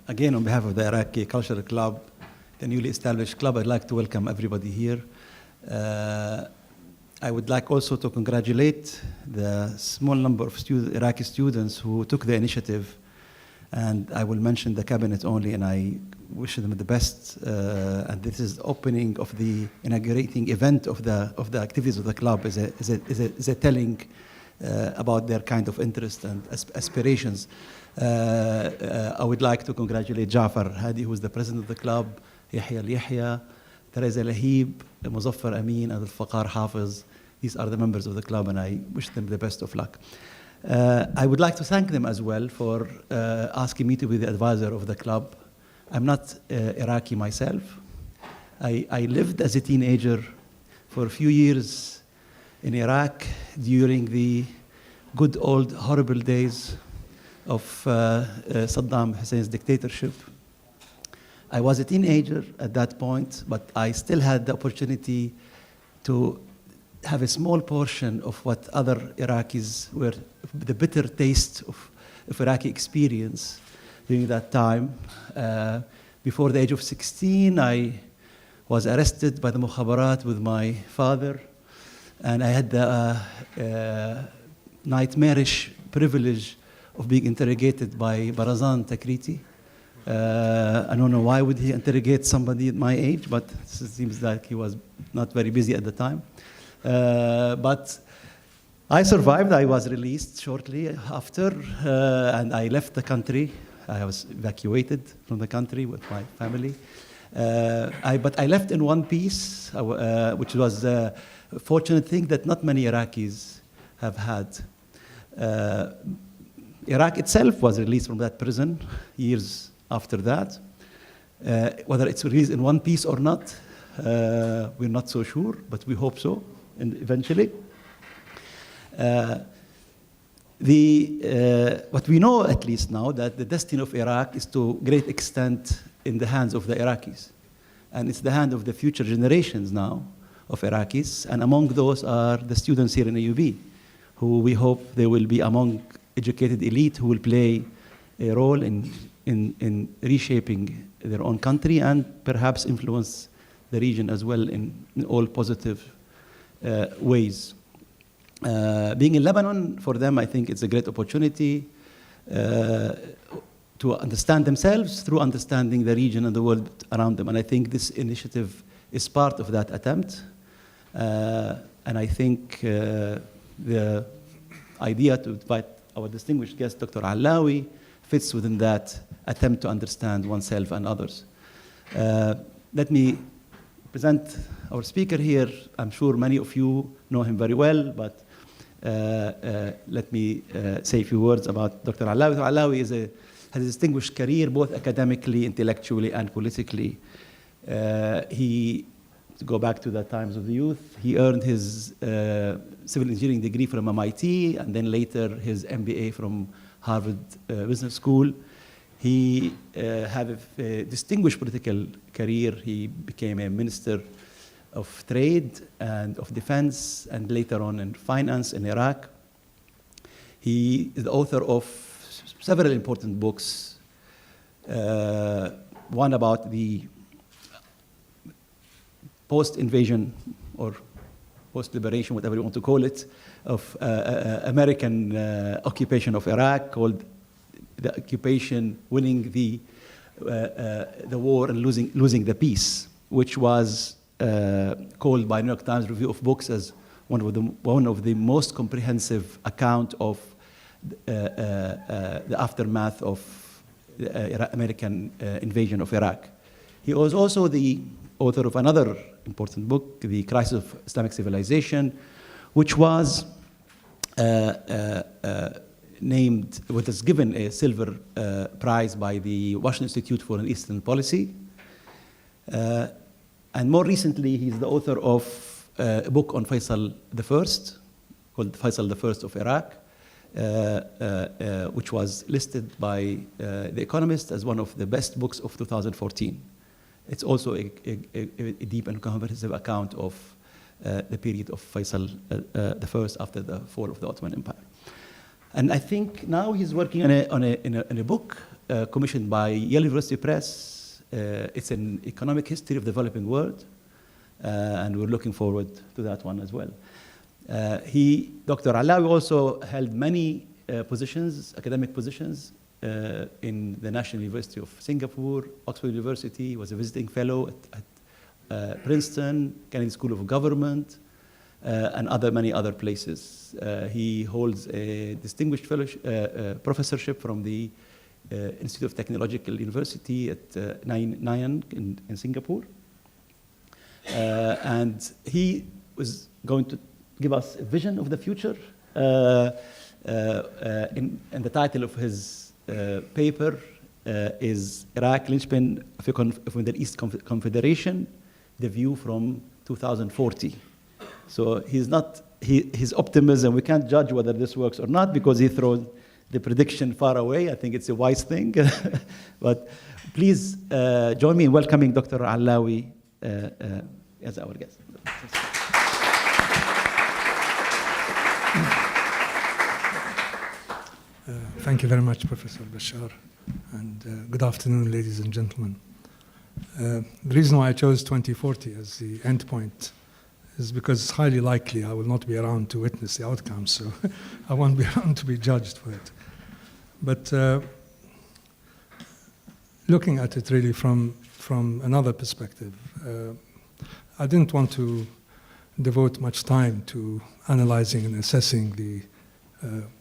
Again, on behalf of the Iraqi Cultural Club, the newly established club, I'd like to welcome everybody here. I would like also to congratulate the small number of Iraqi students who took the initiative, and I will mention the cabinet only, and I wish them the best. And this is the opening of the inaugurating event of the activities of the club is a telling about their kind of interest and aspirations. I would like to congratulate Jafar Hadi, who is the president of the club, Yahya Al-Yahya, Teresa Lahib, Muzaffar Amin, and Al-Faqar Hafiz. These are the members of the club, and I wish them the best of luck. I would like to thank them as well for asking me to be the advisor of the club. I'm not Iraqi myself. I lived as a teenager for a few years in Iraq during the good old horrible days of Saddam Hussein's dictatorship. I was a teenager at that point, but I still had the opportunity to have a small portion of what other Iraqis were, the bitter taste of Iraqi experience during that time. Before the age of 16, I was arrested by the Mukhabarat with my father, and I had the nightmarish privilege of being interrogated by Barazan Takriti. I don't know why would he interrogate somebody at my age, but it seems like he was not very busy at the time. But I survived. I was released shortly after, and I left the country. I was evacuated from the country with my family. But I left in one piece, which was a fortunate thing that not many Iraqis have had. Iraq itself was released from that prison years after that. Whether it's released in one piece or not, we're not so sure, but we hope so, and eventually. What we know, at least now, that the destiny of Iraq is to a great extent in the hands of the Iraqis. And it's the hand of the future generations now of Iraqis, and among those are the students here in AUB, who we hope they will be among educated elite who will play a role in reshaping their own country and perhaps influence the region as well in all positive ways. Being in Lebanon, for them, I think it's a great opportunity to understand themselves through understanding the region and the world around them. And I think this initiative is part of that attempt. And I think the idea to invite our distinguished guest, Dr. Allawi, fits within that attempt to understand oneself and others. Let me present our speaker here. I'm sure many of you know him very well, but let me say a few words about Dr. Allawi. Dr. Allawi has a distinguished career, both academically, intellectually, and politically. To go back to the times of the youth, he earned his civil engineering degree from MIT, and then later his MBA from Harvard Business School. He had a distinguished political career. He became a minister of trade and of defense, and later on in finance in Iraq. He is the author of several important books, one about the post-invasion or post-liberation, whatever you want to call it, of American occupation of Iraq, called the occupation winning the war and losing the peace, which was called by New York Times Review of Books as one of the most comprehensive account of the aftermath of the American invasion of Iraq. He was also the author of another important book, The Crisis of Islamic Civilization, which was named, what was given a silver prize by the Washington Institute for an Eastern Policy. And more recently, he's the author of a book on Faisal I, called Faisal I of Iraq, which was listed by The Economist as one of the best books of 2014. It's also a deep and comprehensive account of the period of Faisal I after the fall of the Ottoman Empire. And I think now he's working on a book commissioned by Yale University Press. It's an economic history of the developing world, and we're looking forward to that one as well. Dr. Allawi also held many positions, academic positions, in the National University of Singapore, Oxford University, was a visiting fellow at Princeton, Kennedy School of Government, and many other places. He holds a distinguished fellowship, professorship from the Institute of Technological University at Nanyang in Singapore. And he was going to give us a vision of the future. And the title of his paper is Iraq, Linchpin of Middle East Confederation, the view from 2040. So his optimism, we can't judge whether this works or not because he throws the prediction far away. I think it's a wise thing. But please join me in welcoming Dr. Allawi as our guest. Thank you very much, Professor Bashar, and good afternoon, ladies and gentlemen. The reason why I chose 2040 as the end point is because it's highly likely I will not be around to witness the outcome, so I won't be around to be judged for it. But looking at it really from another perspective, I didn't want to devote much time to analyzing and assessing the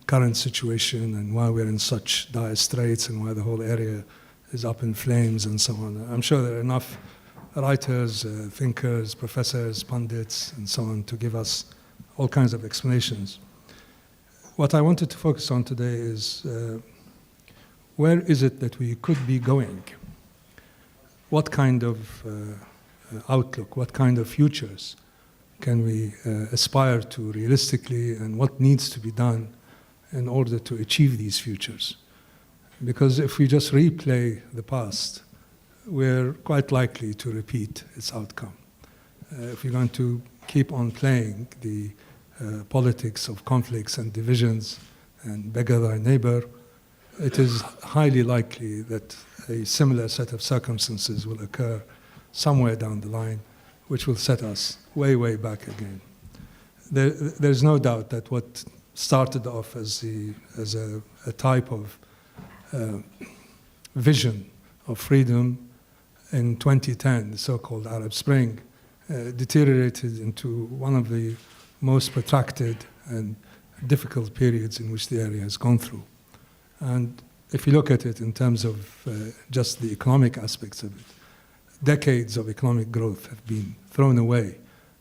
current situation and why we're in such dire straits and why the whole area is up in flames and so on. I'm sure there are enough writers, thinkers, professors, pundits, and so on to give us all kinds of explanations. What I wanted to focus on today is where is it that we could be going? What kind of outlook, what kind of futures can we aspire to realistically, and what needs to be done in order to achieve these futures? Because if we just replay the past, we're quite likely to repeat its outcome. If we're going to keep on playing the politics of conflicts and divisions and beggar thy neighbor, it is highly likely that a similar set of circumstances will occur somewhere down the line, which will set us way, way back again. There's no doubt that what started off as a type of vision of freedom in 2010, the so-called Arab Spring, deteriorated into one of the most protracted and difficult periods in which the area has gone through. And if you look at it in terms of just the economic aspects of it, decades of economic growth have been thrown away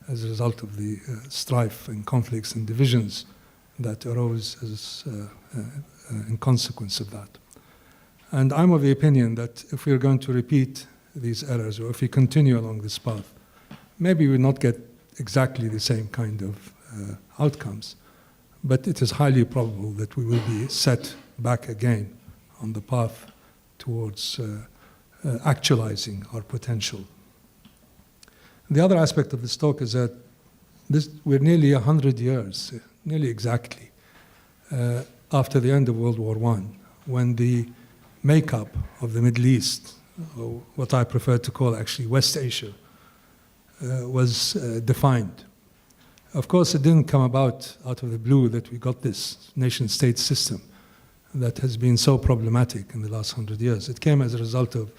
as a result of the strife and conflicts and divisions that arose as in consequence of that. And I'm of the opinion that if we're going to repeat these errors, or if we continue along this path, maybe we'll not get exactly the same kind of outcomes, but it is highly probable that we will be set back again on the path towards actualizing our potential. The other aspect of this talk is that we're nearly 100 years, nearly exactly, after the end of World War I, when the makeup of the Middle East, or what I prefer to call actually West Asia, was defined. Of course, it didn't come out of the blue that we got this nation-state system that has been so problematic in the last 100 years. It came as a result of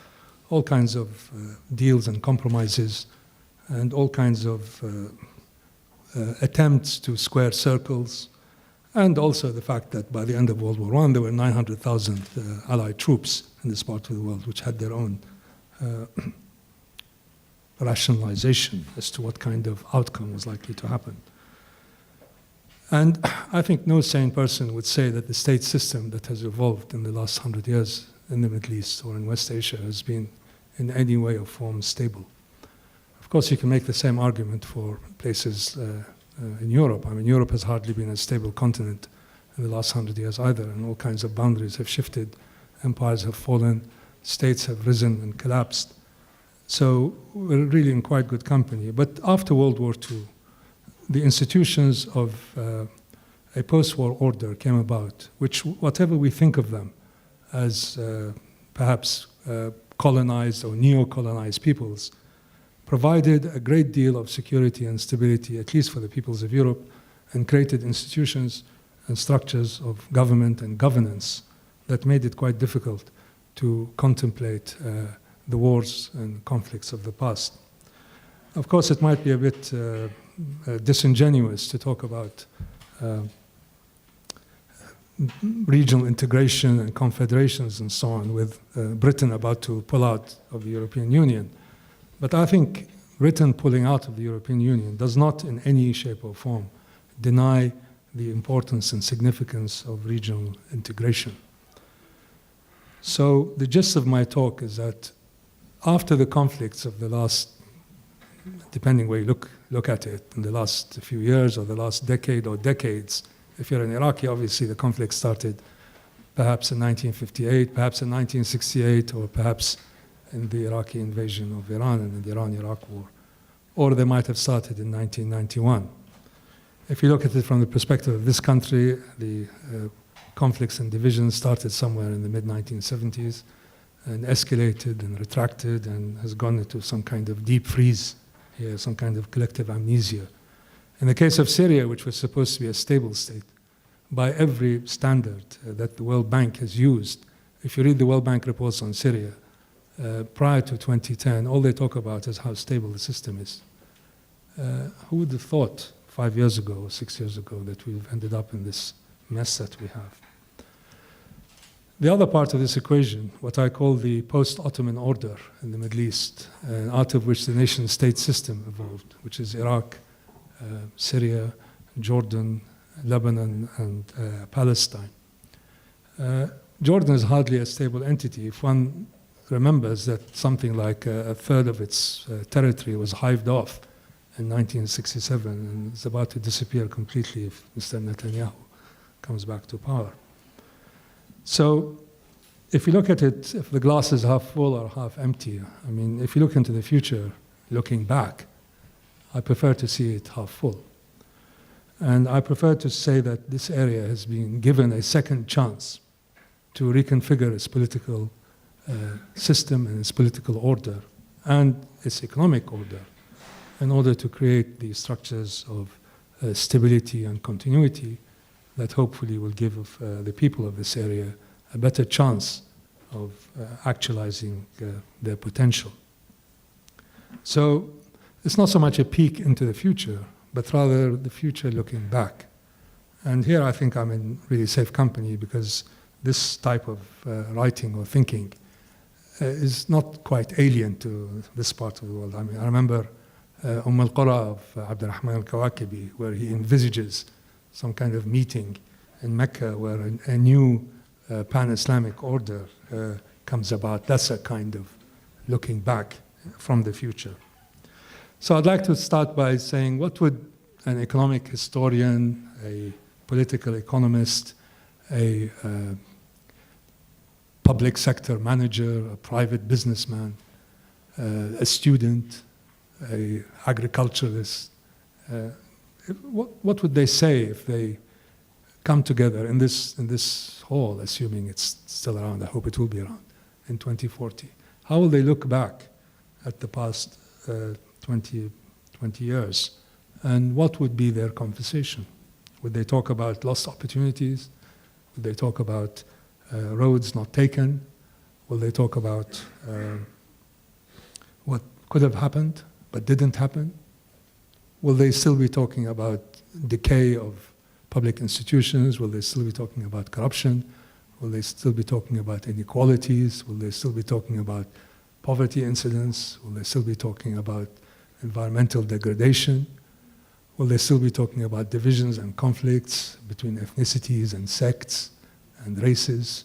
all kinds of deals and compromises and all kinds of attempts to square circles, and also the fact that by the end of World War I, there were 900,000 Allied troops in this part of the world, which had their own rationalization as to what kind of outcome was likely to happen. And I think no sane person would say that the state system that has evolved in the last 100 years in the Middle East or in West Asia has been in any way or form stable. Of course, you can make the same argument for places in Europe. I mean, Europe has hardly been a stable continent in the last 100 years either, and all kinds of boundaries have shifted, empires have fallen, states have risen and collapsed. So we're really in quite good company. But after World War II, the institutions of a post-war order came about, which, whatever we think of them as perhaps colonized or neo-colonized peoples, provided a great deal of security and stability, at least for the peoples of Europe, and created institutions and structures of government and governance that made it quite difficult to contemplate the wars and conflicts of the past. Of course, it might be a bit disingenuous to talk about regional integration and confederations and so on, with Britain about to pull out of the European Union. But I think Britain pulling out of the European Union does not in any shape or form deny the importance and significance of regional integration. So the gist of my talk is that after the conflicts of the last, depending where you look at it, in the last few years or the last decade or decades, if you're an Iraqi, obviously the conflict started perhaps in 1958, perhaps in 1968, or perhaps in the Iraqi invasion of Iran and in the Iran-Iraq war. Or they might have started in 1991. If you look at it from the perspective of this country, the conflicts and divisions started somewhere in the mid-1970s and escalated and retracted and has gone into some kind of deep freeze here, some kind of collective amnesia. In the case of Syria, which was supposed to be a stable state, by every standard that the World Bank has used, if you read the World Bank reports on Syria, prior to 2010, all they talk about is how stable the system is. Who would have thought 5 years ago or 6 years ago that we've ended up in this mess that we have? The other part of this equation, what I call the post-Ottoman Order in the Middle East, out of which the nation-state system evolved, which is Iraq, Syria, Jordan, Lebanon, and Palestine. Jordan is hardly a stable entity. If one remembers that something like a third of its territory was hived off in 1967 and is about to disappear completely if Mr. Netanyahu comes back to power. So if you look at it, if the glass is half full or half empty, I mean, if you look into the future, looking back, I prefer to see it half full. And I prefer to say that this area has been given a second chance to reconfigure its political system and its political order and its economic order in order to create the structures of stability and continuity that hopefully will give the people of this area a better chance of actualizing their potential. So it's not so much a peek into the future, but rather the future looking back. And here I think I'm in really safe company because this type of writing or thinking is not quite alien to this part of the world. I mean, I remember al-Qura of Abdurrahman al-Kawakibi, where he envisages some kind of meeting in Mecca where a new pan-Islamic order comes about. That's a kind of looking back from the future. So I'd like to start by saying, what would an economic historian, a political economist, a public sector manager, a private businessman, a student, a agriculturalist, what would they say if they come together in this hall, assuming it's still around? I hope it will be around in 2040. How will they look back at the past 20 years? And what would be their conversation? Would they talk about lost opportunities? Would they talk about roads not taken? Will they talk about what could have happened but didn't happen? Will they still be talking about decay of public institutions? Will they still be talking about corruption? Will they still be talking about inequalities? Will they still be talking about poverty incidents? Will they still be talking about environmental degradation? Will they still be talking about divisions and conflicts between ethnicities and sects and races?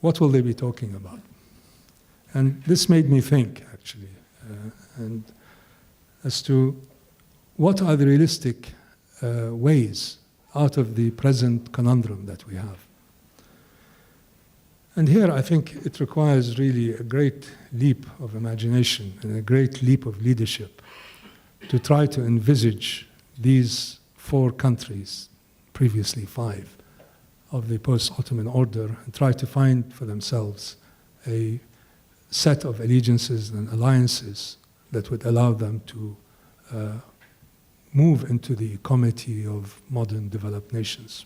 What will they be talking about? And this made me think, actually, and as to what are the realistic ways out of the present conundrum that we have. And here I think it requires really a great leap of imagination and a great leap of leadership to try to envisage these 4 countries, previously 5, of the post-Ottoman order and try to find for themselves a set of allegiances and alliances that would allow them to move into the comity of modern developed nations.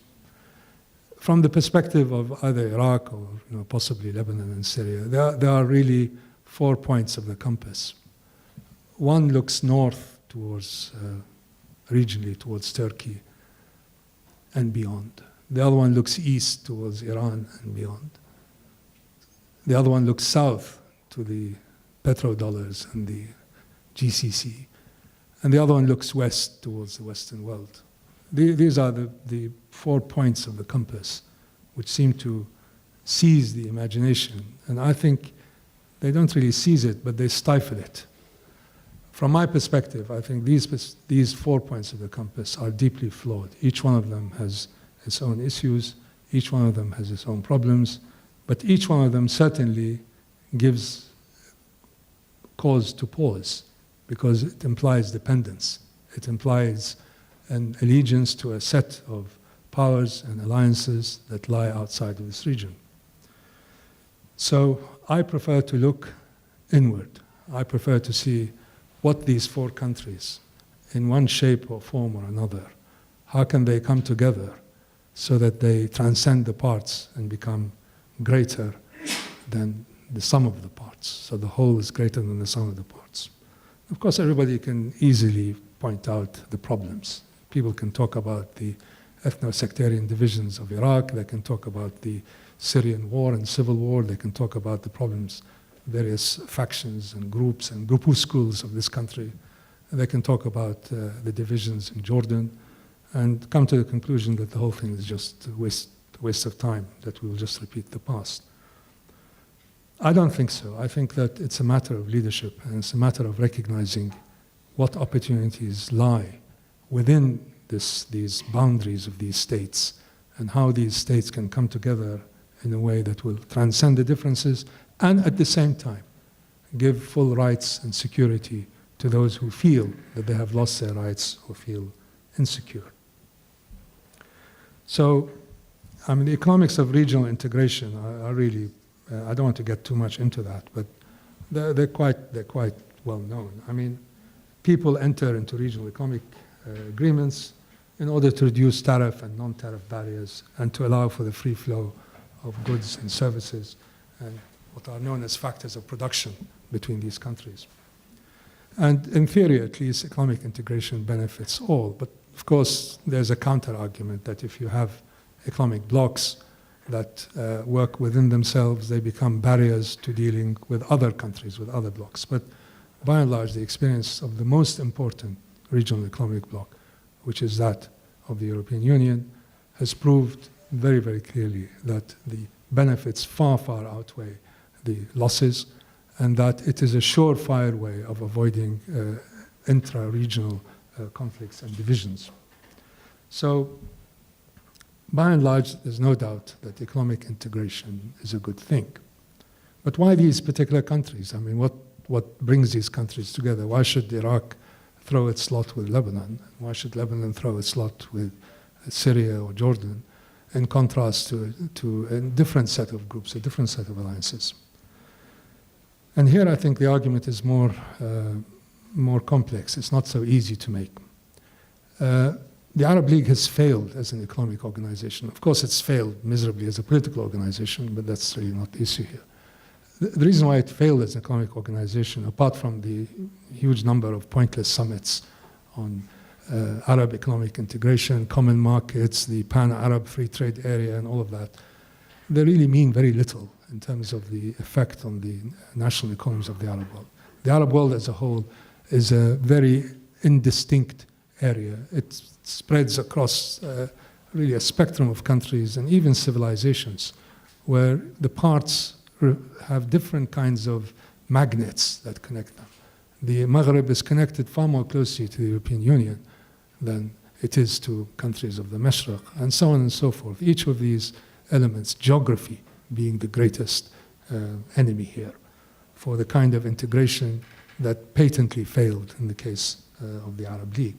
From the perspective of either Iraq or possibly Lebanon and Syria, there are really 4 points of the compass. One looks north towards, regionally towards Turkey and beyond. The other one looks east towards Iran and beyond. The other one looks south to the petrodollars and the GCC. And the other one looks west towards the Western world. These are the 4 points of the compass which seem to seize the imagination. And I think they don't really seize it, but they stifle it. From my perspective, I think these 4 points of the compass are deeply flawed. Each one of them has its own issues, each one of them has its own problems, but each one of them certainly gives cause to pause because it implies dependence. It implies an allegiance to a set of powers and alliances that lie outside of this region. So I prefer to look inward. I prefer to see what these 4 countries, in one shape or form or another, how can they come together so that they transcend the parts and become greater than the sum of the parts. So the whole is greater than the sum of the parts. Of course, everybody can easily point out the problems. People can talk about the ethno-sectarian divisions of Iraq. They can talk about the Syrian war and civil war. They can talk about the problems, various factions and groups and groupuscules of this country. They can talk about the divisions in Jordan and come to the conclusion that the whole thing is just a waste of time, that we will just repeat the past. I don't think so. I think that it's a matter of leadership, and it's a matter of recognizing what opportunities lie within these boundaries of these states, and how these states can come together in a way that will transcend the differences and at the same time give full rights and security to those who feel that they have lost their rights or feel insecure. So, I mean, the economics of regional integration are really, I don't want to get too much into that, but they're quite well known. I mean, people enter into regional economic agreements in order to reduce tariff and non-tariff barriers and to allow for the free flow of goods and services and what are known as factors of production between these countries. And in theory, at least, economic integration benefits all. But of course, there's a counter-argument that if you have economic blocs that work within themselves, they become barriers to dealing with other countries, with other blocs. But by and large, the experience of the most important regional economic bloc, which is that of the European Union, has proved very, very clearly that the benefits far, far outweigh the losses, and that it is a surefire way of avoiding intra-regional conflicts and divisions. So, by and large, there's no doubt that economic integration is a good thing. But why these particular countries? I mean, what brings these countries together? Why should Iraq throw its lot with Lebanon? Why should Lebanon throw its lot with Syria or Jordan, in contrast to a different set of groups, a different set of alliances? And here I think the argument is more complex. It's not so easy to make. The Arab League has failed as an economic organization. Of course, it's failed miserably as a political organization, but that's really not the issue here. The reason why it failed as an economic organization, apart from the huge number of pointless summits on Arab economic integration, common markets, the pan-Arab free trade area, and all of that, they really mean very little in terms of the effect on the national economies of the Arab world. The Arab world as a whole is a very indistinct area. It spreads across really a spectrum of countries and even civilizations where the parts have different kinds of magnets that connect them. The Maghreb is connected far more closely to the European Union than it is to countries of the Mashriq, and so on and so forth. Each of these elements, geography being the greatest enemy here for the kind of integration that patently failed in the case of the Arab League.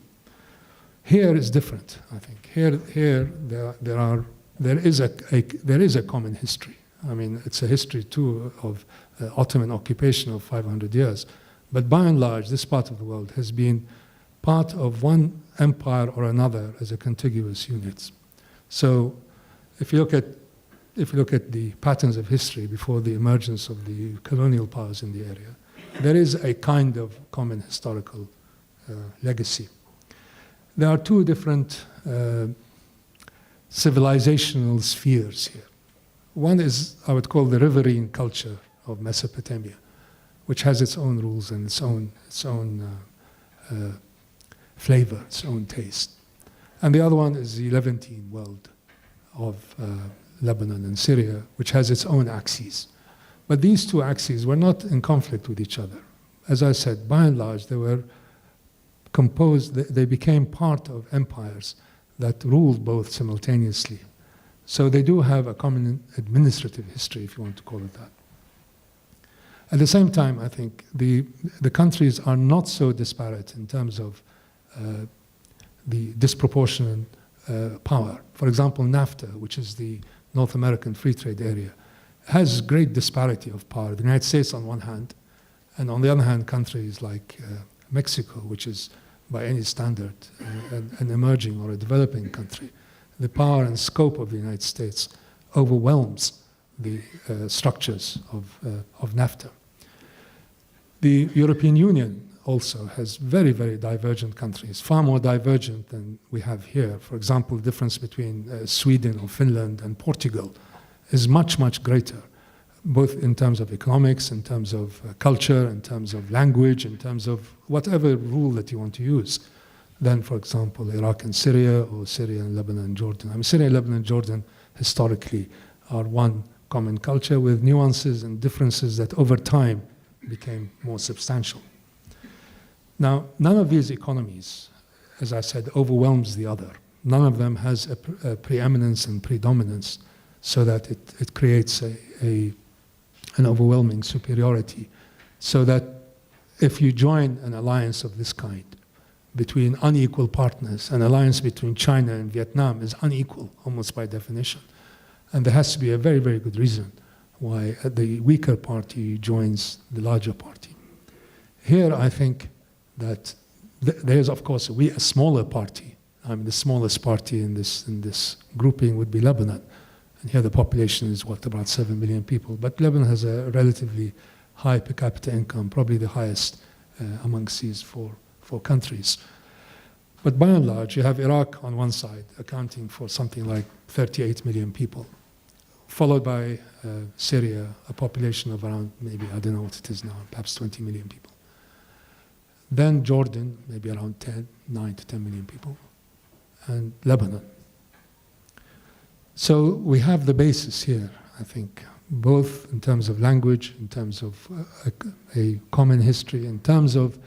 Here is different, I think. Here there are there is a common history. I mean, it's a history too of Ottoman occupation of 500 years. But by and large, this part of the world has been part of one empire or another as a contiguous unit. So if you look at the patterns of history before the emergence of the colonial powers in the area, there is a kind of common historical legacy. There are two different civilizational spheres here. One is, I would call, the riverine culture of Mesopotamia, which has its own rules and its own flavor, its own taste. And the other one is the Levantine world of Lebanon and Syria, which has its own axes. But these two axes were not in conflict with each other. As I said, by and large, they were composed, they became part of empires that ruled both simultaneously. So they do have a common administrative history, if you want to call it that. At the same time, I think the countries are not so disparate in terms of the disproportionate power. For example, NAFTA, which is the North American Free Trade Area, has great disparity of power. The United States on one hand, and on the other hand, countries like Mexico, which is by any standard an emerging or a developing country. The power and scope of the United States overwhelms the structures of NAFTA. The European Union also has very, very divergent countries, far more divergent than we have here. For example, the difference between Sweden or Finland and Portugal is much, much greater, both in terms of economics, in terms of culture, in terms of language, in terms of whatever rule that you want to use, than, for example, Iraq and Syria, or Syria and Lebanon and Jordan. I mean, Syria, Lebanon, and Jordan historically are one common culture with nuances and differences that over time became more substantial. Now, none of these economies, as I said, overwhelms the other. None of them has a preeminence and predominance so that it creates an overwhelming superiority. So that if you join an alliance of this kind between unequal partners, an alliance between China and Vietnam is unequal, almost by definition. And there has to be a very, very good reason why the weaker party joins the larger party. Here, I think that there's, of course, a smaller party. I mean, the smallest party in this grouping would be Lebanon. And here the population is, about 7 million people. But Lebanon has a relatively high per capita income, probably the highest amongst these four countries. But by and large, you have Iraq on one side, accounting for something like 38 million people, followed by Syria, a population of around maybe, I don't know what it is now, perhaps 20 million people. Then Jordan, maybe around 9 to 10 million people, and Lebanon. So we have the basis here, I think, both in terms of language, in terms of a common history, in terms of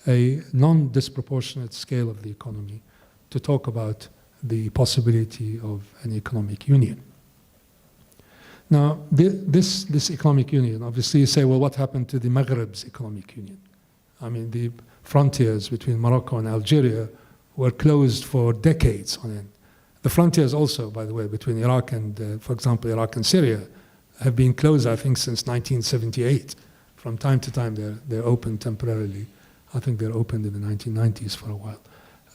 a non-disproportionate scale of the economy, to talk about the possibility of an economic union. Now, this economic union, obviously you say, well, what happened to the Maghreb's economic union? I mean, the frontiers between Morocco and Algeria were closed for decades on end. The frontiers also, by the way, between Iraq and, for example, Iraq and Syria, have been closed, I think, since 1978. From time to time, they're open temporarily. I think they're opened in the 1990s for a while.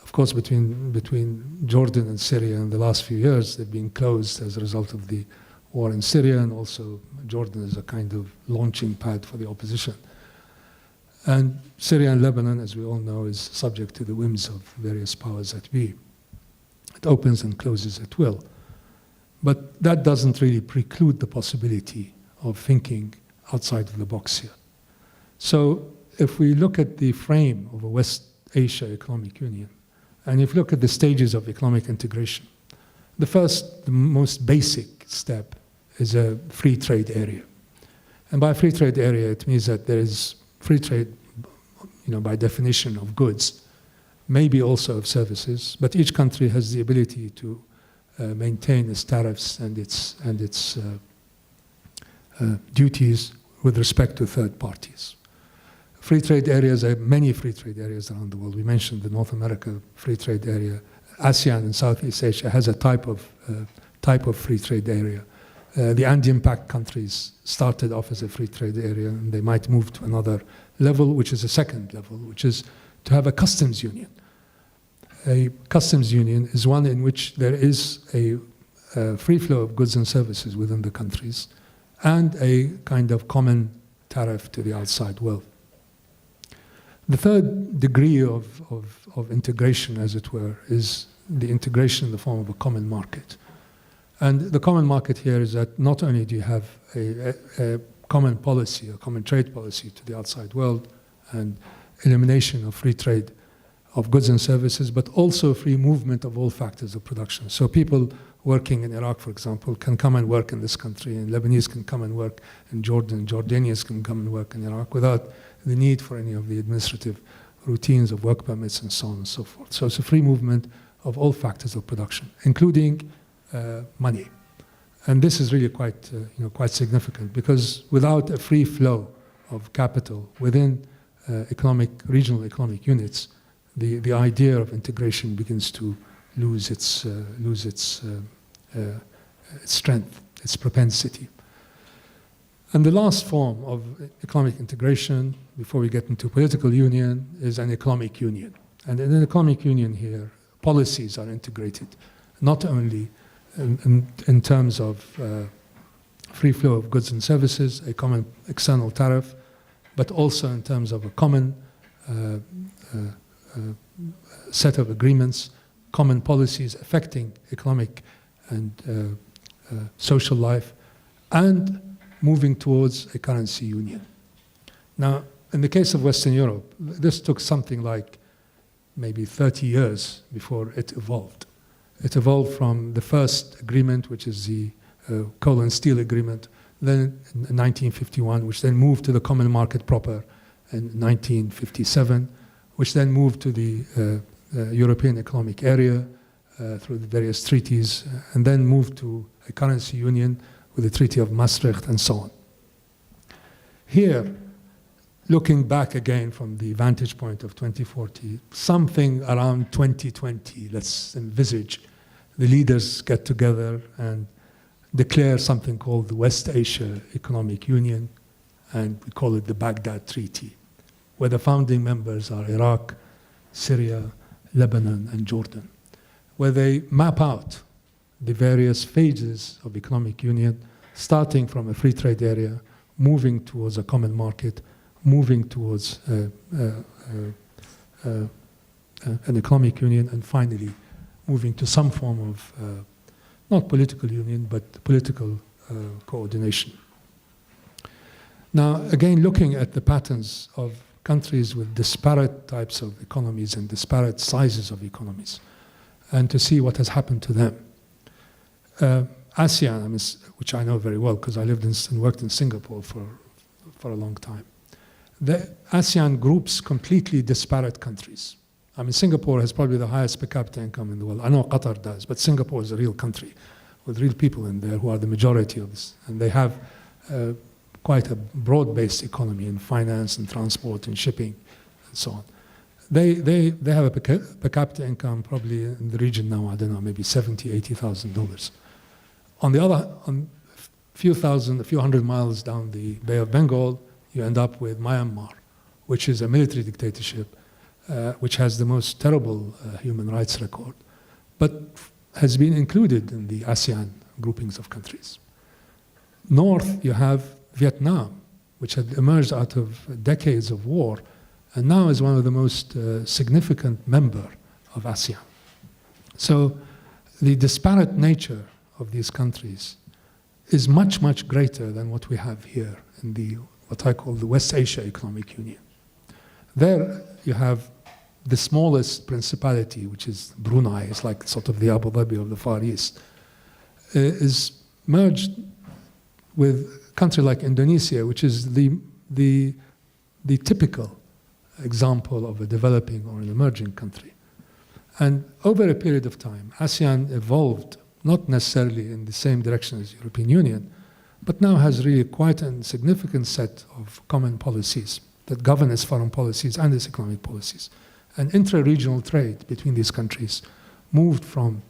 Of course, between Jordan and Syria in the last few years, they've been closed as a result of the war in Syria, and also Jordan is a kind of launching pad for the opposition. And Syria and Lebanon, as we all know, is subject to the whims of various powers that be. It opens and closes at will. But that doesn't really preclude the possibility of thinking outside of the box here. So if we look at the frame of a West Asia Economic Union, and if you look at the stages of economic integration, the most basic step is a free trade area. And by free trade area, it means that there is free trade, by definition of goods, maybe also of services, but each country has the ability to maintain its tariffs and its duties with respect to third parties. Free trade areas, there are many free trade areas around the world. We mentioned the North America Free Trade Area. ASEAN in Southeast Asia has a type type of free trade area. The Andean Pact countries started off as a free trade area, and they might move to another level, which is a second level, which is to have a customs union. A customs union is one in which there is a free flow of goods and services within the countries and a kind of common tariff to the outside world. The third degree of integration, as it were, is the integration in the form of a common market. And the common market here is that not only do you have a common policy, a common trade policy to the outside world and elimination of free trade of goods and services, but also free movement of all factors of production. So people working in Iraq, for example, can come and work in this country, and Lebanese can come and work in Jordan, Jordanians can come and work in Iraq without the need for any of the administrative routines of work permits and so on and so forth. So it's a free movement of all factors of production, including money. And this is really quite significant, because without a free flow of capital within regional economic units, the idea of integration begins to lose its strength, its propensity. And the last form of economic integration, before we get into political union, is an economic union. And in an economic union here, policies are integrated, not only in terms of free flow of goods and services, a common external tariff, but also in terms of a common set of agreements, common policies affecting economic and social life, and moving towards a currency union. Now, in the case of Western Europe, this took something like maybe 30 years before it evolved. It evolved from the first agreement, which is the coal and steel agreement, then in 1951, which then moved to the common market proper in 1957, which then moved to the European Economic Area through the various treaties, and then moved to a currency union with the Treaty of Maastricht and so on. Here, looking back again from the vantage point of 2040, something around 2020, let's envisage the leaders get together and declare something called the West Asia Economic Union, and we call it the Baghdad Treaty, where the founding members are Iraq, Syria, Lebanon, and Jordan, where they map out the various phases of economic union, starting from a free trade area, moving towards a common market, moving towards an economic union, and finally moving to some form of not political union, but political coordination. Now, again, looking at the patterns of countries with disparate types of economies and disparate sizes of economies, and to see what has happened to them. ASEAN, which I know very well because I lived and worked in Singapore for a long time. The ASEAN groups completely disparate countries. I mean, Singapore has probably the highest per capita income in the world. I know Qatar does, but Singapore is a real country with real people in there who are the majority of this. And they have quite a broad-based economy in finance and transport and shipping and so on. They have a per capita income probably in the region now, I don't know, maybe $70,000, $80,000. On the other, a few hundred miles down the Bay of Bengal, you end up with Myanmar, which is a military dictatorship, which has the most terrible human rights record, but has been included in the ASEAN groupings of countries. North, you have Vietnam, which had emerged out of decades of war, and now is one of the most significant member of ASEAN. So the disparate nature of these countries is much, much greater than what we have here in what I call the West Asia Economic Union. There you have the smallest principality, which is Brunei, it's like sort of the Abu Dhabi of the Far East, is merged with a country like Indonesia, which is the typical example of a developing or an emerging country. And over a period of time, ASEAN evolved not necessarily in the same direction as the European Union, but now has really quite a significant set of common policies that govern its foreign policies and its economic policies. And intra-regional trade between these countries moved from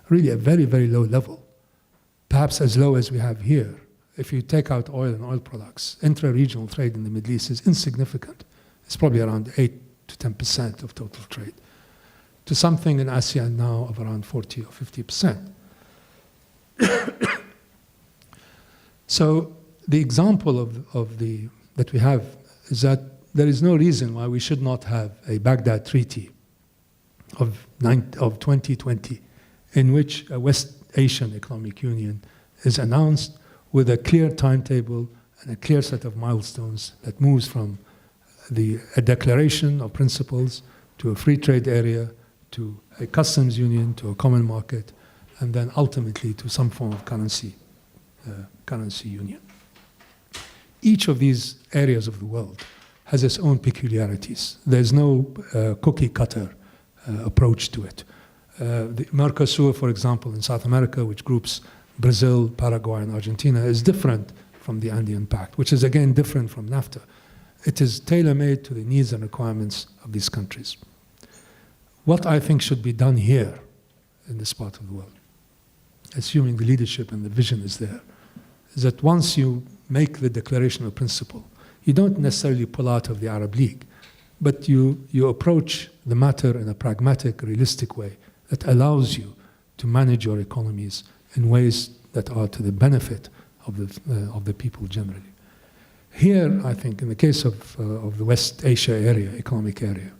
really a very, very low level, perhaps as low as we have here. If you take out oil and oil products, intra-regional trade in the Middle East is insignificant. It's probably around 8 to 10% of total trade, to something in ASEAN now of around 40 or 50%. So the example that we have is that there is no reason why we should not have a Baghdad Treaty of 2020 in which a West Asian Economic Union is announced with a clear timetable and a clear set of milestones that moves from a declaration of principles to a free trade area, to a customs union, to a common market, and then ultimately to some form of currency union. Each of these areas of the world has its own peculiarities. There's no cookie cutter approach to it. The Mercosur, for example, in South America, which groups Brazil, Paraguay, and Argentina, is different from the Andean Pact, which is again different from NAFTA. It is tailor-made to the needs and requirements of these countries. What I think should be done here in this part of the world, assuming the leadership and the vision is there, is that once you make the declaration of principle, you don't necessarily pull out of the Arab League, but you approach the matter in a pragmatic, realistic way that allows you to manage your economies in ways that are to the benefit of the people generally. Here, I think, in the case of the West Asia area, economic area,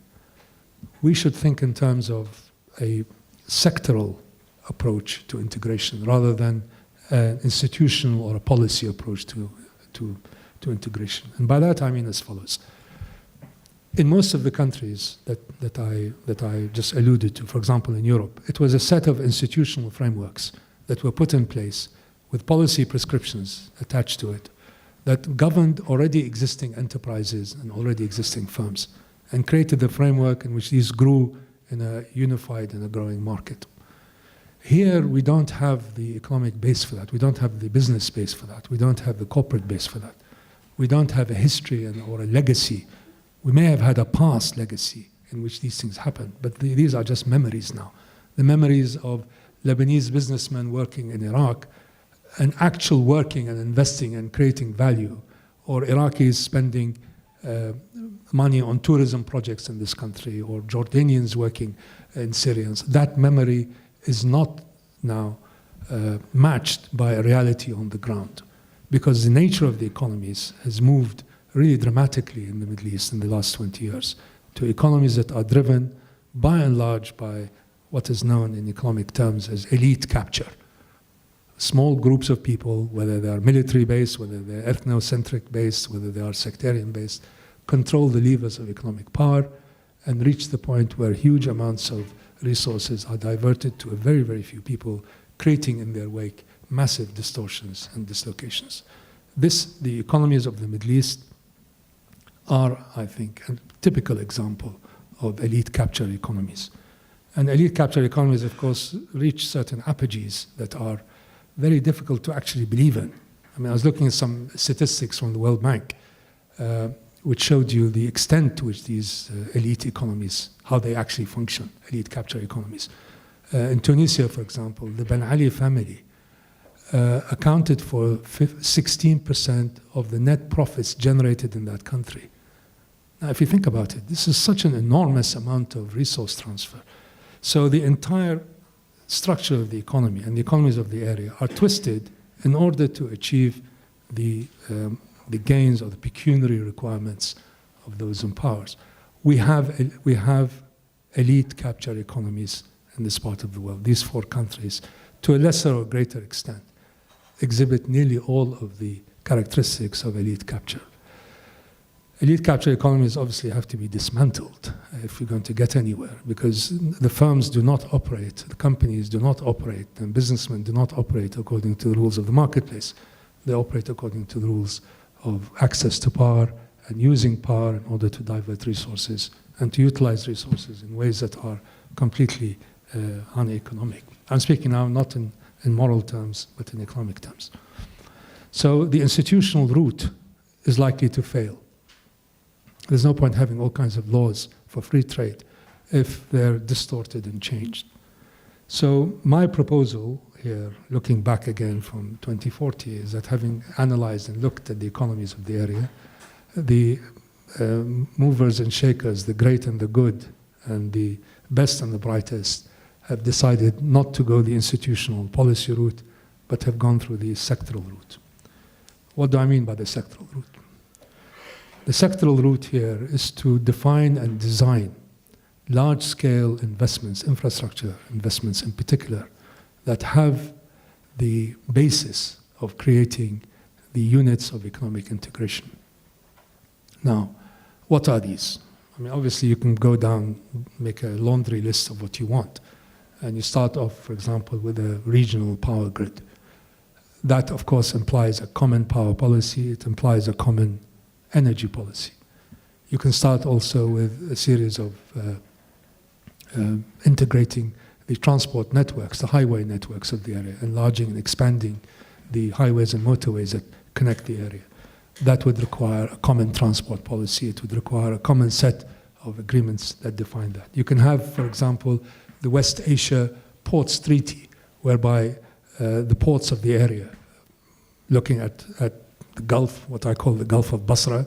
we should think in terms of a sectoral approach to integration rather than an institutional or a policy approach to integration. And by that I mean as follows. In most of the countries that I just alluded to, for example in Europe, it was a set of institutional frameworks that were put in place with policy prescriptions attached to it that governed already existing enterprises and already existing firms and created the framework in which these grew in a unified and a growing market. Here, we don't have the economic base for that. We don't have the business base for that. We don't have the corporate base for that. We don't have a history or a legacy. We may have had a past legacy in which these things happened, but these are just memories now. The memories of Lebanese businessmen working in Iraq and actual working and investing and creating value, or Iraqis spending money on tourism projects in this country, or Jordanians working in Syria. That memory is not now matched by a reality on the ground, because the nature of the economies has moved really dramatically in the Middle East in the last 20 years to economies that are driven by and large by what is known in economic terms as elite capture. Small groups of people, whether they are military-based, whether they are ethnocentric-based, whether they are sectarian-based, control the levers of economic power and reach the point where huge amounts of resources are diverted to a very, very few people, creating in their wake massive distortions and dislocations. The economies of the Middle East are, I think, a typical example of elite capture economies. And elite capture economies, of course, reach certain apogees that are very difficult to actually believe in. I mean, I was looking at some statistics from the World Bank, which showed you the extent to which these elite economies, how they actually function, elite capture economies. In Tunisia, for example, the Ben Ali family accounted for 16% of the net profits generated in that country. Now, if you think about it, this is such an enormous amount of resource transfer. So the entire structure of the economy and the economies of the area are twisted in order to achieve the gains or the pecuniary requirements of those in powers. We have elite capture economies in this part of the world. These four countries, to a lesser or greater extent, exhibit nearly all of the characteristics of elite capture. Elite capture economies obviously have to be dismantled if we're going to get anywhere, because the firms do not operate, the companies do not operate, and businessmen do not operate according to the rules of the marketplace. They operate according to the rules of access to power and using power in order to divert resources and to utilize resources in ways that are completely uneconomic. I'm speaking now not in moral terms, but in economic terms. So the institutional route is likely to fail. There's no point having all kinds of laws for free trade if they're distorted and changed. So my proposal here, looking back again from 2040, is that having analyzed and looked at the economies of the area, the movers and shakers, the great and the good, and the best and the brightest, have decided not to go the institutional policy route, but have gone through the sectoral route. What do I mean by the sectoral route? The sectoral route here is to define and design large-scale investments, infrastructure investments in particular, that have the basis of creating the units of economic integration. Now, what are these? I mean, obviously you can go down, make a laundry list of what you want. And you start off, for example, with a regional power grid. That, of course, implies a common power policy. It implies a common energy policy. You can start also with a series of integrating the transport networks, the highway networks of the area, enlarging and expanding the highways and motorways that connect the area. That would require a common transport policy. It would require a common set of agreements that define that. You can have, for example, the West Asia Ports Treaty, whereby the ports of the area, looking at the Gulf, what I call the Gulf of Basra,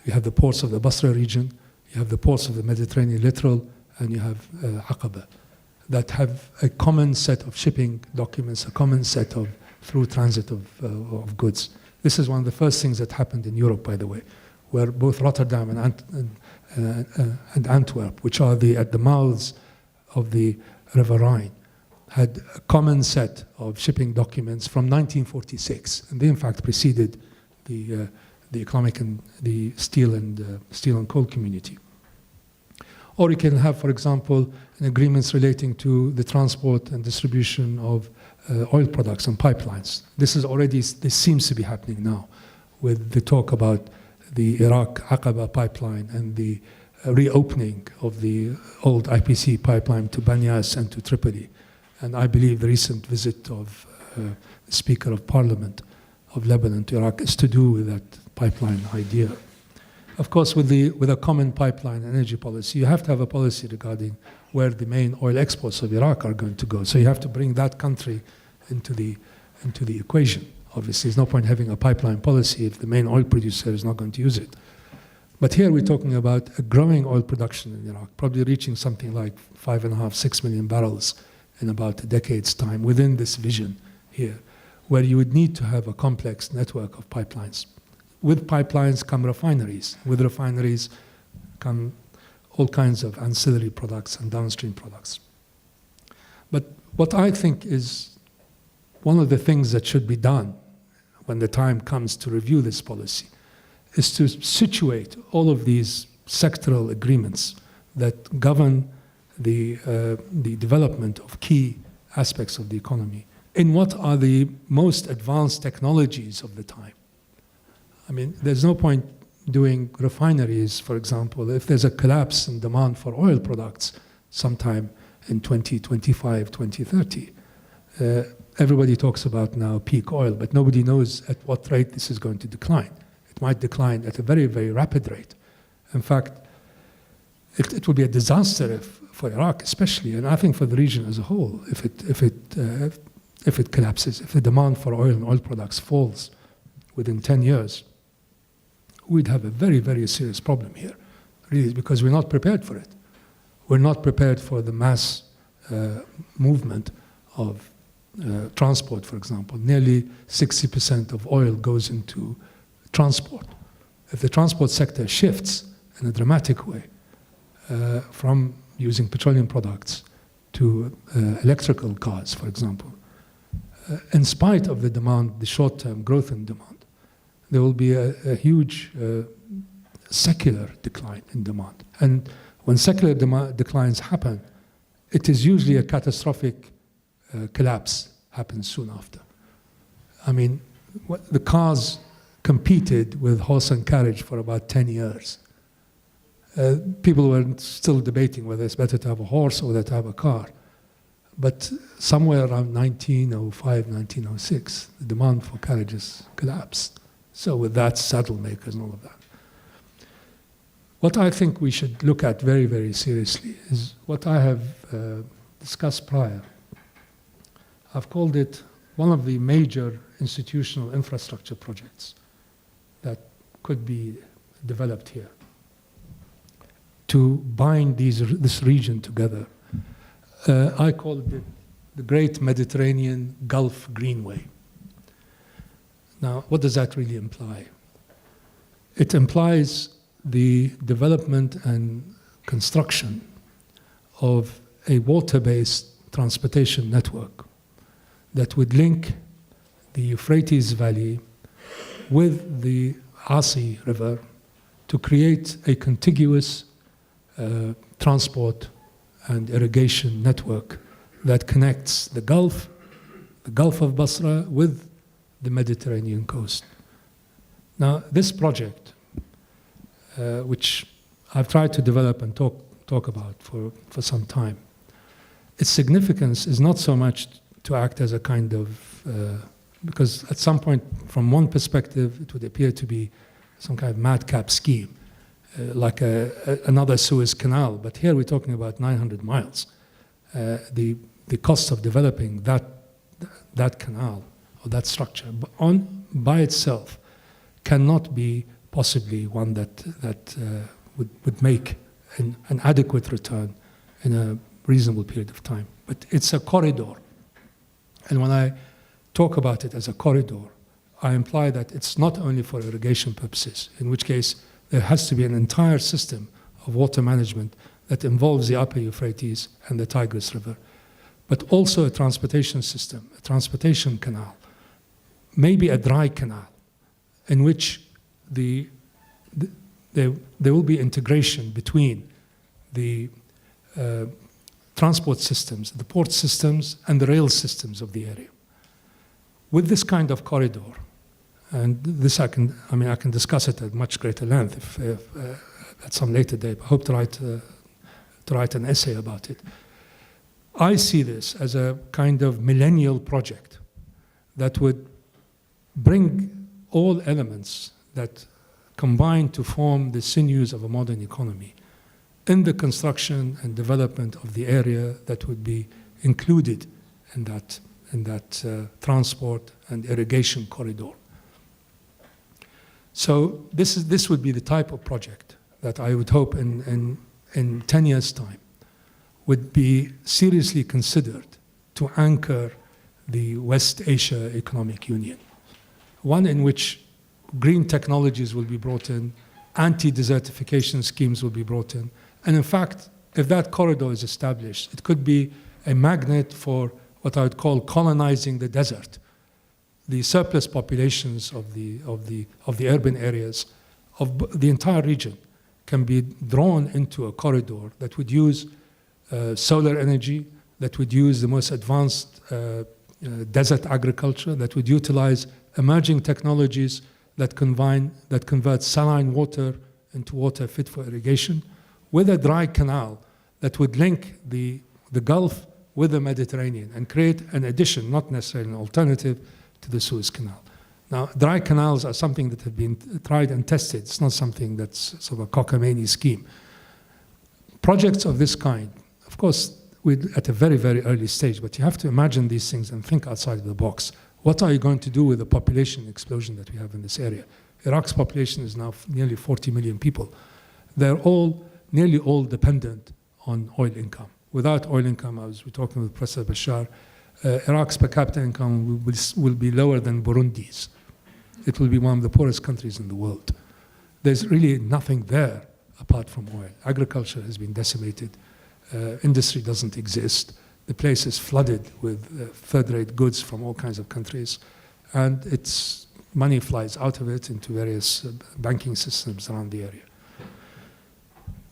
you have the ports of the Basra region, you have the ports of the Mediterranean littoral, and you have Aqaba, that have a common set of shipping documents, a common set of through transit of goods. This is one of the first things that happened in Europe, by the way, where both Rotterdam and Antwerp, which are at the mouths of the River Rhine, had a common set of shipping documents from 1946, and they in fact preceded the economic and the steel and coal community. Or you can have, for example, agreements relating to the transport and distribution of oil products and pipelines. This seems to be happening now, with the talk about the Iraq Aqaba pipeline and the reopening of the old IPC pipeline to Banyas and to Tripoli. And I believe the recent visit of the Speaker of Parliament of Lebanon to Iraq is to do with that pipeline idea. Of course, with a common pipeline energy policy, you have to have a policy regarding where the main oil exports of Iraq are going to go. So you have to bring that country into the equation. Obviously, there's no point having a pipeline policy if the main oil producer is not going to use it. But here we're talking about a growing oil production in Iraq, probably reaching something like 5.5, 6 million barrels in about a decade's time within this vision here, where you would need to have a complex network of pipelines. With pipelines come refineries. With refineries come all kinds of ancillary products and downstream products. But what I think is one of the things that should be done when the time comes to review this policy is to situate all of these sectoral agreements that govern the development of key aspects of the economy in what are the most advanced technologies of the time. I mean, there's no point doing refineries, for example, if there's a collapse in demand for oil products sometime in 2025, 2030. Everybody talks about now peak oil, but nobody knows at what rate this is going to decline. It might decline at a very, very rapid rate. In fact, it will be a disaster for Iraq especially, and I think for the region as a whole, if it collapses, if the demand for oil and oil products falls within 10 years. We'd have a very, very serious problem here, really, because we're not prepared for it. We're not prepared for the mass movement of transport, for example. Nearly 60% of oil goes into transport. If the transport sector shifts in a dramatic way from using petroleum products to electrical cars, for example, in spite of the demand, the short-term growth in demand, there will be a huge secular decline in demand. And when secular declines happen, it is usually a catastrophic collapse happens soon after. I mean, the cars competed with horse and carriage for about 10 years. People were still debating whether it's better to have a horse or to have a car. But somewhere around 1905, 1906, the demand for carriages collapsed. So with that, saddle makers and all of that. What I think we should look at very, very seriously is what I have discussed prior, I've called it one of the major institutional infrastructure projects that could be developed here to bind this region together. I call it the Great Mediterranean Gulf Greenway. Now, what does that really imply? It implies the development and construction of a water-based transportation network that would link the Euphrates Valley with the Asi River to create a contiguous transport and irrigation network that connects the Gulf of Basra with the Mediterranean coast. Now, this project, which I've tried to develop and talk about for some time, its significance is not so much to act as a kind of, because at some point, from one perspective, it would appear to be some kind of madcap scheme, like another Suez Canal. But here we're talking about 900 miles. The cost of developing that canal or that structure by itself cannot be possibly one that would make an adequate return in a reasonable period of time. But it's a corridor. And when I talk about it as a corridor, I imply that it's not only for irrigation purposes, in which case there has to be an entire system of water management that involves the upper Euphrates and the Tigris River, but also a transportation system, a transportation canal, maybe a dry canal, in which there will be integration between the transport systems, the port systems, and the rail systems of the area. With this kind of corridor, and this I can discuss it at much greater length if at some later date. I hope to write an essay about it. I see this as a kind of millennial project that would bring all elements that combine to form the sinews of a modern economy in the construction and development of the area that would be included in that transport and irrigation corridor. So this would be the type of project that I would hope in 10 years' time would be seriously considered to anchor the West Asia Economic Union. One in which green technologies will be brought in, anti-desertification schemes will be brought in. And in fact, if that corridor is established, it could be a magnet for what I would call colonizing the desert. The surplus populations of the urban areas of the entire region can be drawn into a corridor that would use solar energy, that would use the most advanced desert agriculture, that would utilize emerging technologies that convert saline water into water fit for irrigation, with a dry canal that would link the Gulf with the Mediterranean and create an addition, not necessarily an alternative, to the Suez Canal. Now, dry canals are something that have been tried and tested. It's not something that's sort of a cockamamie scheme. Projects of this kind, of course, we're at a very, very early stage, but you have to imagine these things and think outside of the box. What are you going to do with the population explosion that we have in this area? Iraq's population is now nearly 40 million people. They're nearly all dependent on oil income. Without oil income, as we're talking with Professor Bashar, Iraq's per capita income will be lower than Burundi's. It will be one of the poorest countries in the world. There's really nothing there apart from oil. Agriculture has been decimated. Industry doesn't exist. The place is flooded with third-rate goods from all kinds of countries. And its money flies out of it into various banking systems around the area.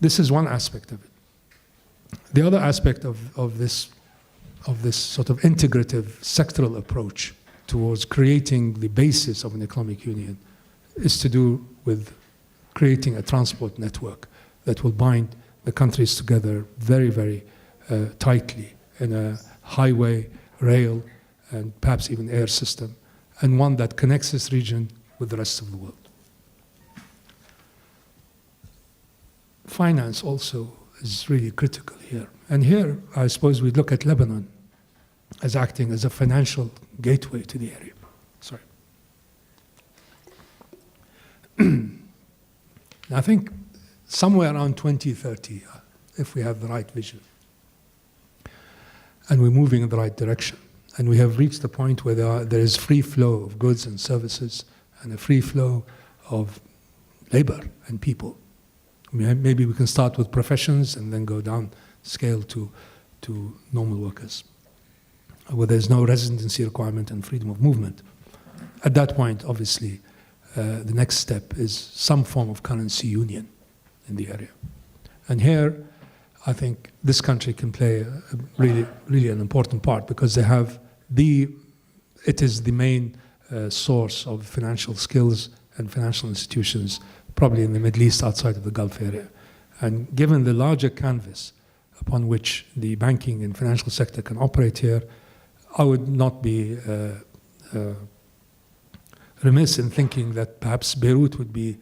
This is one aspect of it. The other aspect of this sort of integrative sectoral approach towards creating the basis of an economic union is to do with creating a transport network that will bind the countries together very, very tightly in a highway, rail, and perhaps even air system, and one that connects this region with the rest of the world. Finance also is really critical here. And here, I suppose we look at Lebanon as acting as a financial gateway to the area. Sorry. I think somewhere around 2030, if we have the right vision, and we're moving in the right direction, and we have reached the point where there is free flow of goods and services and a free flow of labor and people. Maybe we can start with professions and then go down scale to normal workers, where there's no residency requirement and freedom of movement. At that point, obviously, the next step is some form of currency union in the area. And here, I think this country can play really an important part, because they have it is the main source of financial skills and financial institutions, probably in the Middle East outside of the Gulf area. And given the larger canvas upon which the banking and financial sector can operate here, I would not be remiss in thinking that perhaps Beirut would be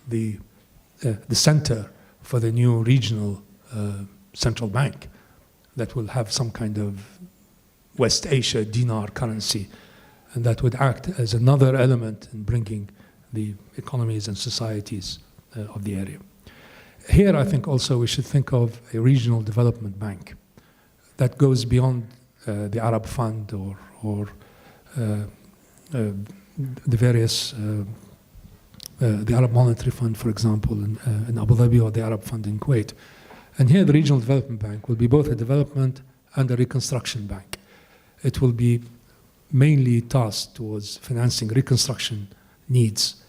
the center for the new regional central bank that will have some kind of West Asia dinar currency, and that would act as another element in bringing the economies and societies of the area. Here, I think also we should think of a regional development bank that goes beyond the Arab Fund or the various, the Arab Monetary Fund, for example, in Abu Dhabi, or the Arab Fund in Kuwait. And here the Regional Development Bank will be both a development and a reconstruction bank. It will be mainly tasked towards financing reconstruction needs,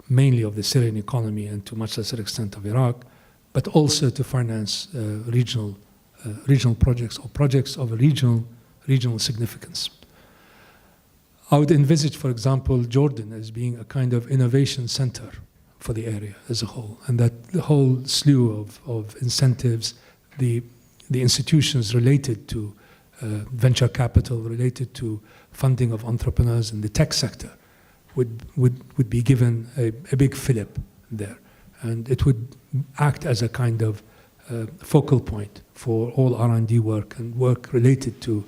mainly of the Syrian economy and to much lesser extent of Iraq, but also to finance regional projects or projects of a regional significance. I would envisage, for example, Jordan as being a kind of innovation center for the area as a whole, and that the whole slew of incentives, the institutions related to venture capital, related to funding of entrepreneurs in the tech sector, would be given a big fillip there, and it would act as a kind of focal point for all R&D work and work related to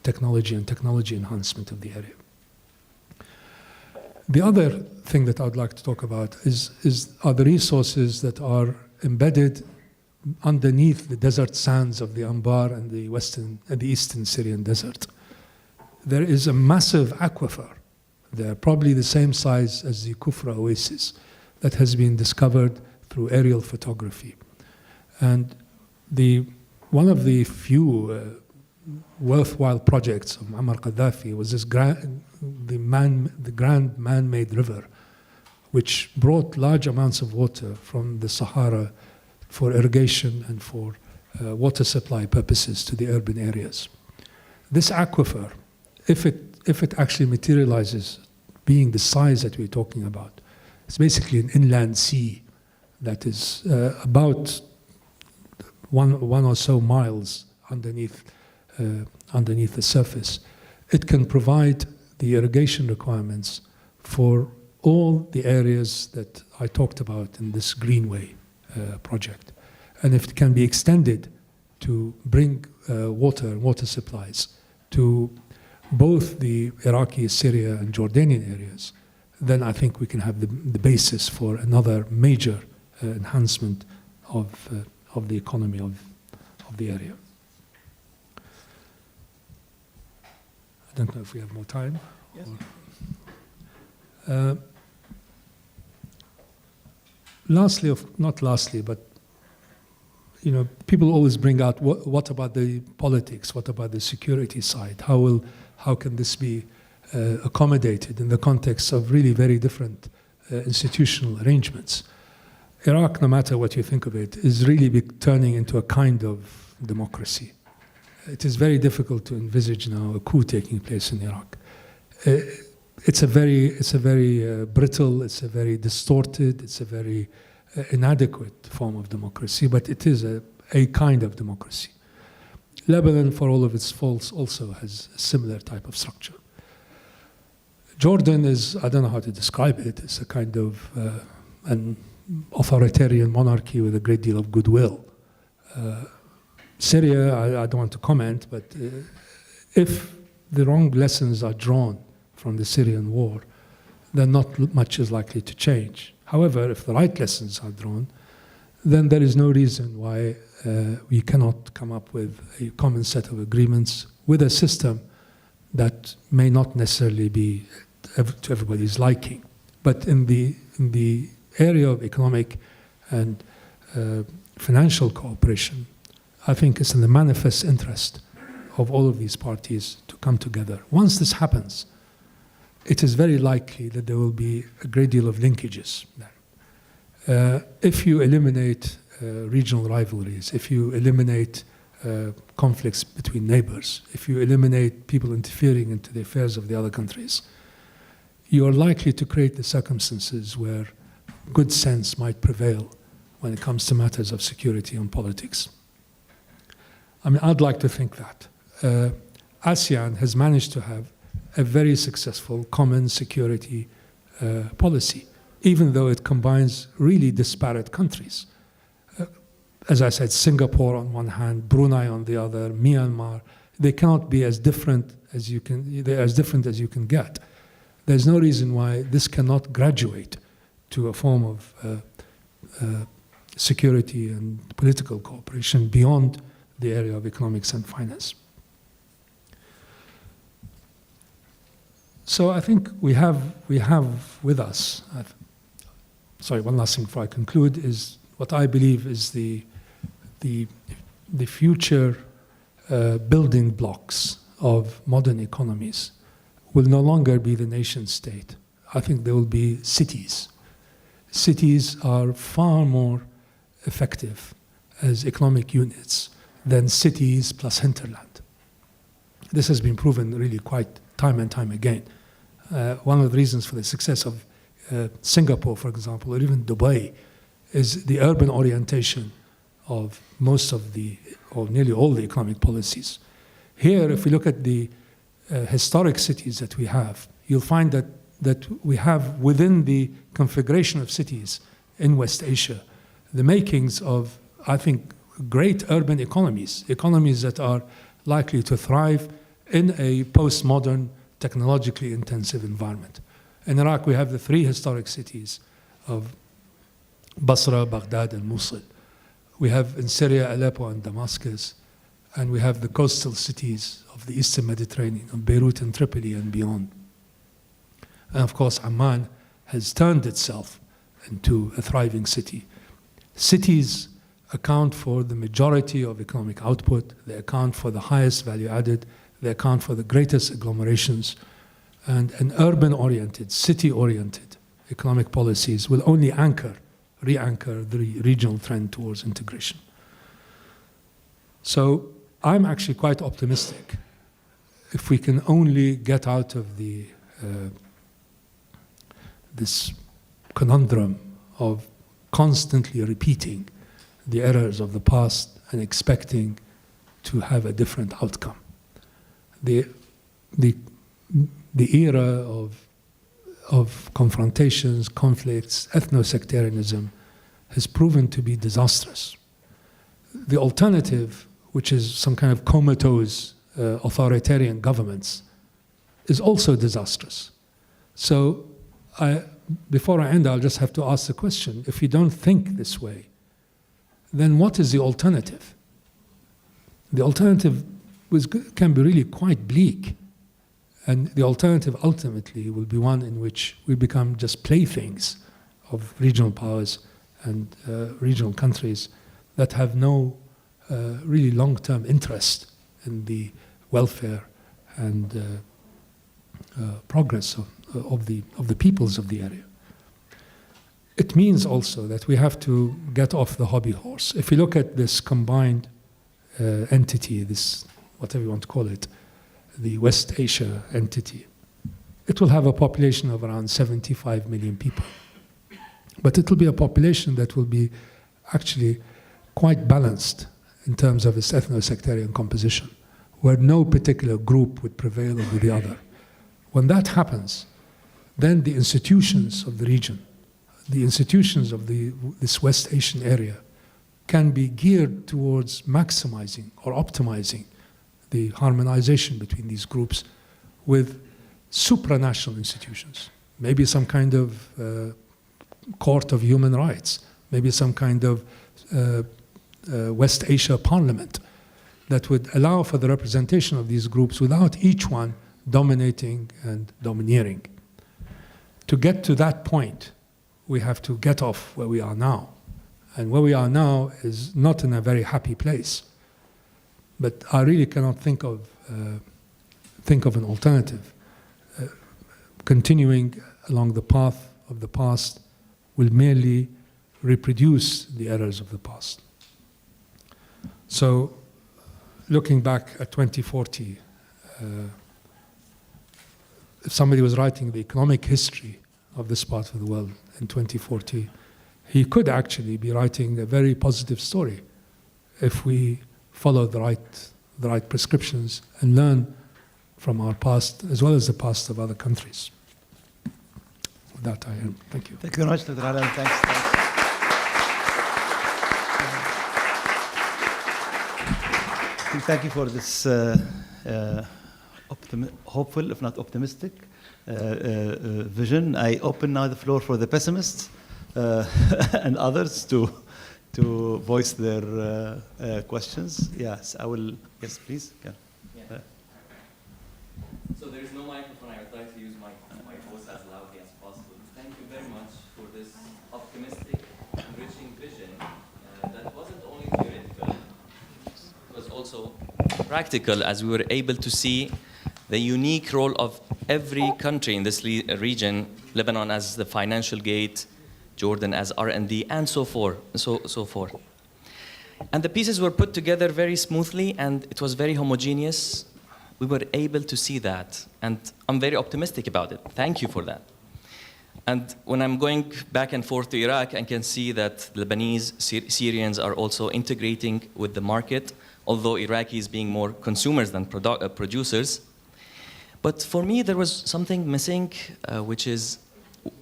technology and technology enhancement of the area. The other thing that I'd like to talk about are the resources that are embedded underneath the desert sands of the Anbar and the eastern Syrian desert. There is a massive aquifer there, probably the same size as the Kufra oasis, that has been discovered through aerial photography. And one of the few worthwhile projects of Muammar Gaddafi was this grand man-made river, which brought large amounts of water from the Sahara for irrigation and for water supply purposes to the urban areas. This aquifer, if it actually materializes, being the size that we're talking about, it's basically an inland sea that is about one or so miles underneath the surface. It can provide the irrigation requirements for all the areas that I talked about in this Greenway project. And if it can be extended to bring water supplies to both the Iraqi, Syria, and Jordanian areas, then I think we can have the basis for another major enhancement of the economy of the area. I don't know if we have more time. Yes. Not lastly, but people always bring out what about the politics? What about the security side? How can this be accommodated in the context of really very different institutional arrangements? Iraq, no matter what you think of it, is really turning into a kind of democracy. It is very difficult to envisage now a coup taking place in Iraq. It's a very brittle, it's a very distorted, it's a very inadequate form of democracy, but it is a kind of democracy. Lebanon, for all of its faults, also has a similar type of structure. Jordan is, I don't know how to describe it, it's a kind of an authoritarian monarchy with a great deal of goodwill. Syria, I don't want to comment, but If the wrong lessons are drawn from the Syrian war, then not much is likely to change. However, if the right lessons are drawn, then there is no reason why we cannot come up with a common set of agreements with a system that may not necessarily be to everybody's liking. But in the area of economic and financial cooperation, I think it's in the manifest interest of all of these parties to come together. Once this happens, it is very likely that there will be a great deal of linkages there. If you eliminate regional rivalries, if you eliminate conflicts between neighbors, if you eliminate people interfering into the affairs of the other countries, you are likely to create the circumstances where good sense might prevail when it comes to matters of security and politics. I mean, I'd like to think that. ASEAN has managed to have a very successful common security policy, even though it combines really disparate countries. As I said, Singapore on one hand, Brunei on the other, Myanmar, they cannot be as different as you can, they're as different as you can get. There's no reason why this cannot graduate to a form of security and political cooperation beyond the area of economics and finance. So I think we have with us, sorry, one last thing before I conclude, is what I believe is the future building blocks of modern economies will no longer be the nation state. I think there will be cities. Cities are far more effective as economic units than cities plus hinterland. This has been proven really quite time and time again. One of the reasons for the success of Singapore, for example, or even Dubai, is the urban orientation of most of or nearly all the economic policies. Here, if we look at the historic cities that we have, you'll find that we have within the configuration of cities in West Asia the makings of, I think, great urban economies that are likely to thrive in a postmodern, technologically intensive environment. In Iraq, we have the three historic cities of Basra, Baghdad, and Mosul. We have in Syria, Aleppo, and Damascus. And we have the coastal cities of the Eastern Mediterranean, of Beirut and Tripoli and beyond. And of course, Amman has turned itself into a thriving city. Cities account for the majority of economic output. They account for the highest value added. They account for the greatest agglomerations. And an urban-oriented, city-oriented economic policies will only re-anchor the regional trend towards integration. So I'm actually quite optimistic. If we can only get out of this conundrum of constantly repeating the errors of the past and expecting to have a different outcome. The era of confrontations, conflicts, ethno-sectarianism has proven to be disastrous. The alternative, which is some kind of comatose authoritarian governments, is also disastrous. So before I end, I'll just have to ask the question, if you don't think this way, then what is the alternative? The alternative can be really quite bleak. And the alternative ultimately will be one in which we become just playthings of regional powers and regional countries that have no really long-term interest in the welfare and progress of the peoples of the area. It means also that we have to get off the hobby horse. If you look at this combined entity, this whatever you want to call it, the West Asia entity, it will have a population of around 75 million people. But it will be a population that will be actually quite balanced in terms of its ethno-sectarian composition, where no particular group would prevail over the other. When that happens, then the institutions of the region, the institutions of this West Asian area, can be geared towards maximizing or optimizing the harmonization between these groups with supranational institutions, maybe some kind of court of human rights, maybe some kind of West Asia parliament that would allow for the representation of these groups without each one dominating and domineering. To get to that point, we have to get off where we are now. And where we are now is not in a very happy place. But I really cannot think of an alternative. Continuing along the path of the past will merely reproduce the errors of the past. So, looking back at 2040, if somebody was writing the economic history of this part of the world in 2040, he could actually be writing a very positive story if we follow the right prescriptions and learn from our past as well as the past of other countries. With that, I am. Thank you. Thank you very much, Dr. Alan. Thanks. Thank you for this hopeful, if not optimistic, vision. I open now the floor for the pessimists and others to voice their questions. Yes, I will. Yes, please. Yeah. So there is no microphone. I would like to use my voice as loudly as possible. Thank you very much for this optimistic, enriching vision that wasn't only theoretical, it was also practical, as we were able to see the unique role of every country in this region, Lebanon as the financial gate, Jordan as R&D, and so forth. And the pieces were put together very smoothly, and it was very homogeneous. We were able to see that, and I'm very optimistic about it. Thank you for that. And when I'm going back and forth to Iraq, I can see that Lebanese, Syrians are also integrating with the market, although Iraqis being more consumers than producers. But for me, there was something missing, which is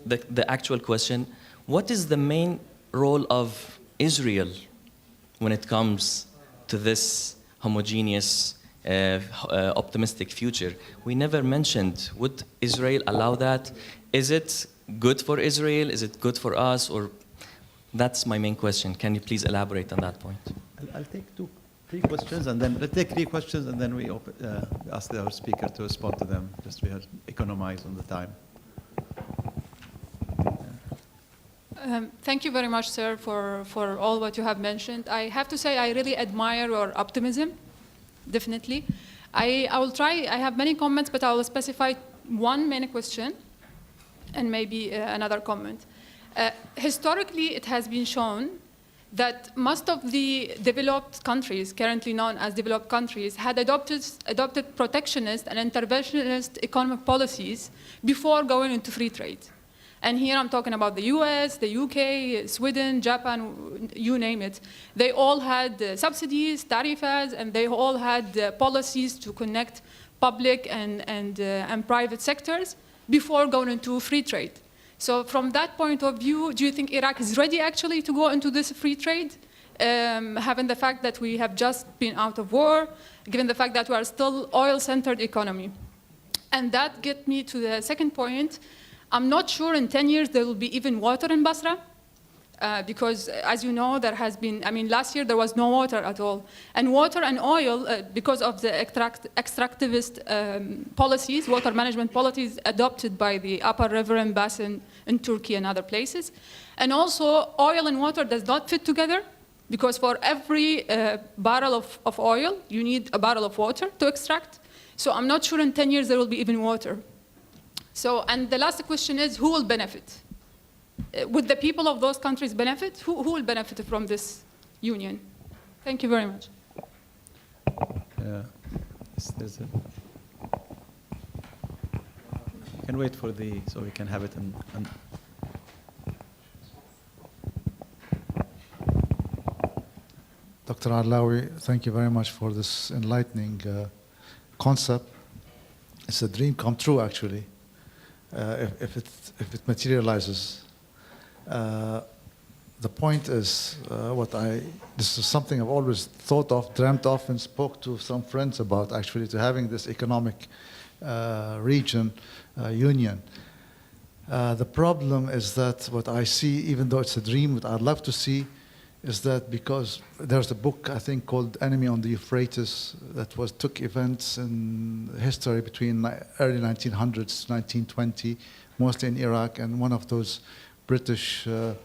the actual question. What is the main role of Israel when it comes to this homogeneous, optimistic future? We never mentioned, would Israel allow that? Is it good for Israel? Is it good for us? Or that's my main question. Can you please elaborate on that point? I'll take three questions, and then let's take 3 questions, and then we ask our speaker to respond to them. Just we have economize on the time. Thank you very much, sir, for all what you have mentioned. I have to say I really admire your optimism, definitely. I will try, I have many comments, but I will specify one main question and maybe another comment. Historically, it has been shown that most of the developed countries, currently known as developed countries, had adopted protectionist and interventionist economic policies before going into free trade. And here I'm talking about the US, the UK, Sweden, Japan, you name it. They all had subsidies, tariffas, and they all had policies to connect public and private sectors before going into free trade. So from that point of view, do you think Iraq is ready actually to go into this free trade? Having the fact that we have just been out of war, given the fact that we are still oil-centered economy. And that gets me to the second point. I'm not sure in 10 years there will be even water in Basra, because as you know, there has been, last year there was no water at all. And water and oil, because of the extractivist policies, water management policies adopted by the upper river and basin in Turkey and other places. And also, oil and water does not fit together, because for every barrel of oil, you need a barrel of water to extract. So I'm not sure in 10 years there will be even water. So, and the last question is, who will benefit? Would the people of those countries benefit? Who will benefit from this union? Thank you very much. There's you can wait for so we can have it in. Dr. Allawi, thank you very much for this enlightening concept. It's a dream come true, actually. If it materializes. the point is, this is something I've always thought of, dreamt of, and spoke to some friends about, actually, to having this economic region union. The problem is that what I see, even though it's a dream, what I'd love to see is that, because there's a book, I think, called Enemy on the Euphrates, that took events in history between early 1900s to 1920, mostly in Iraq, and one of those British, what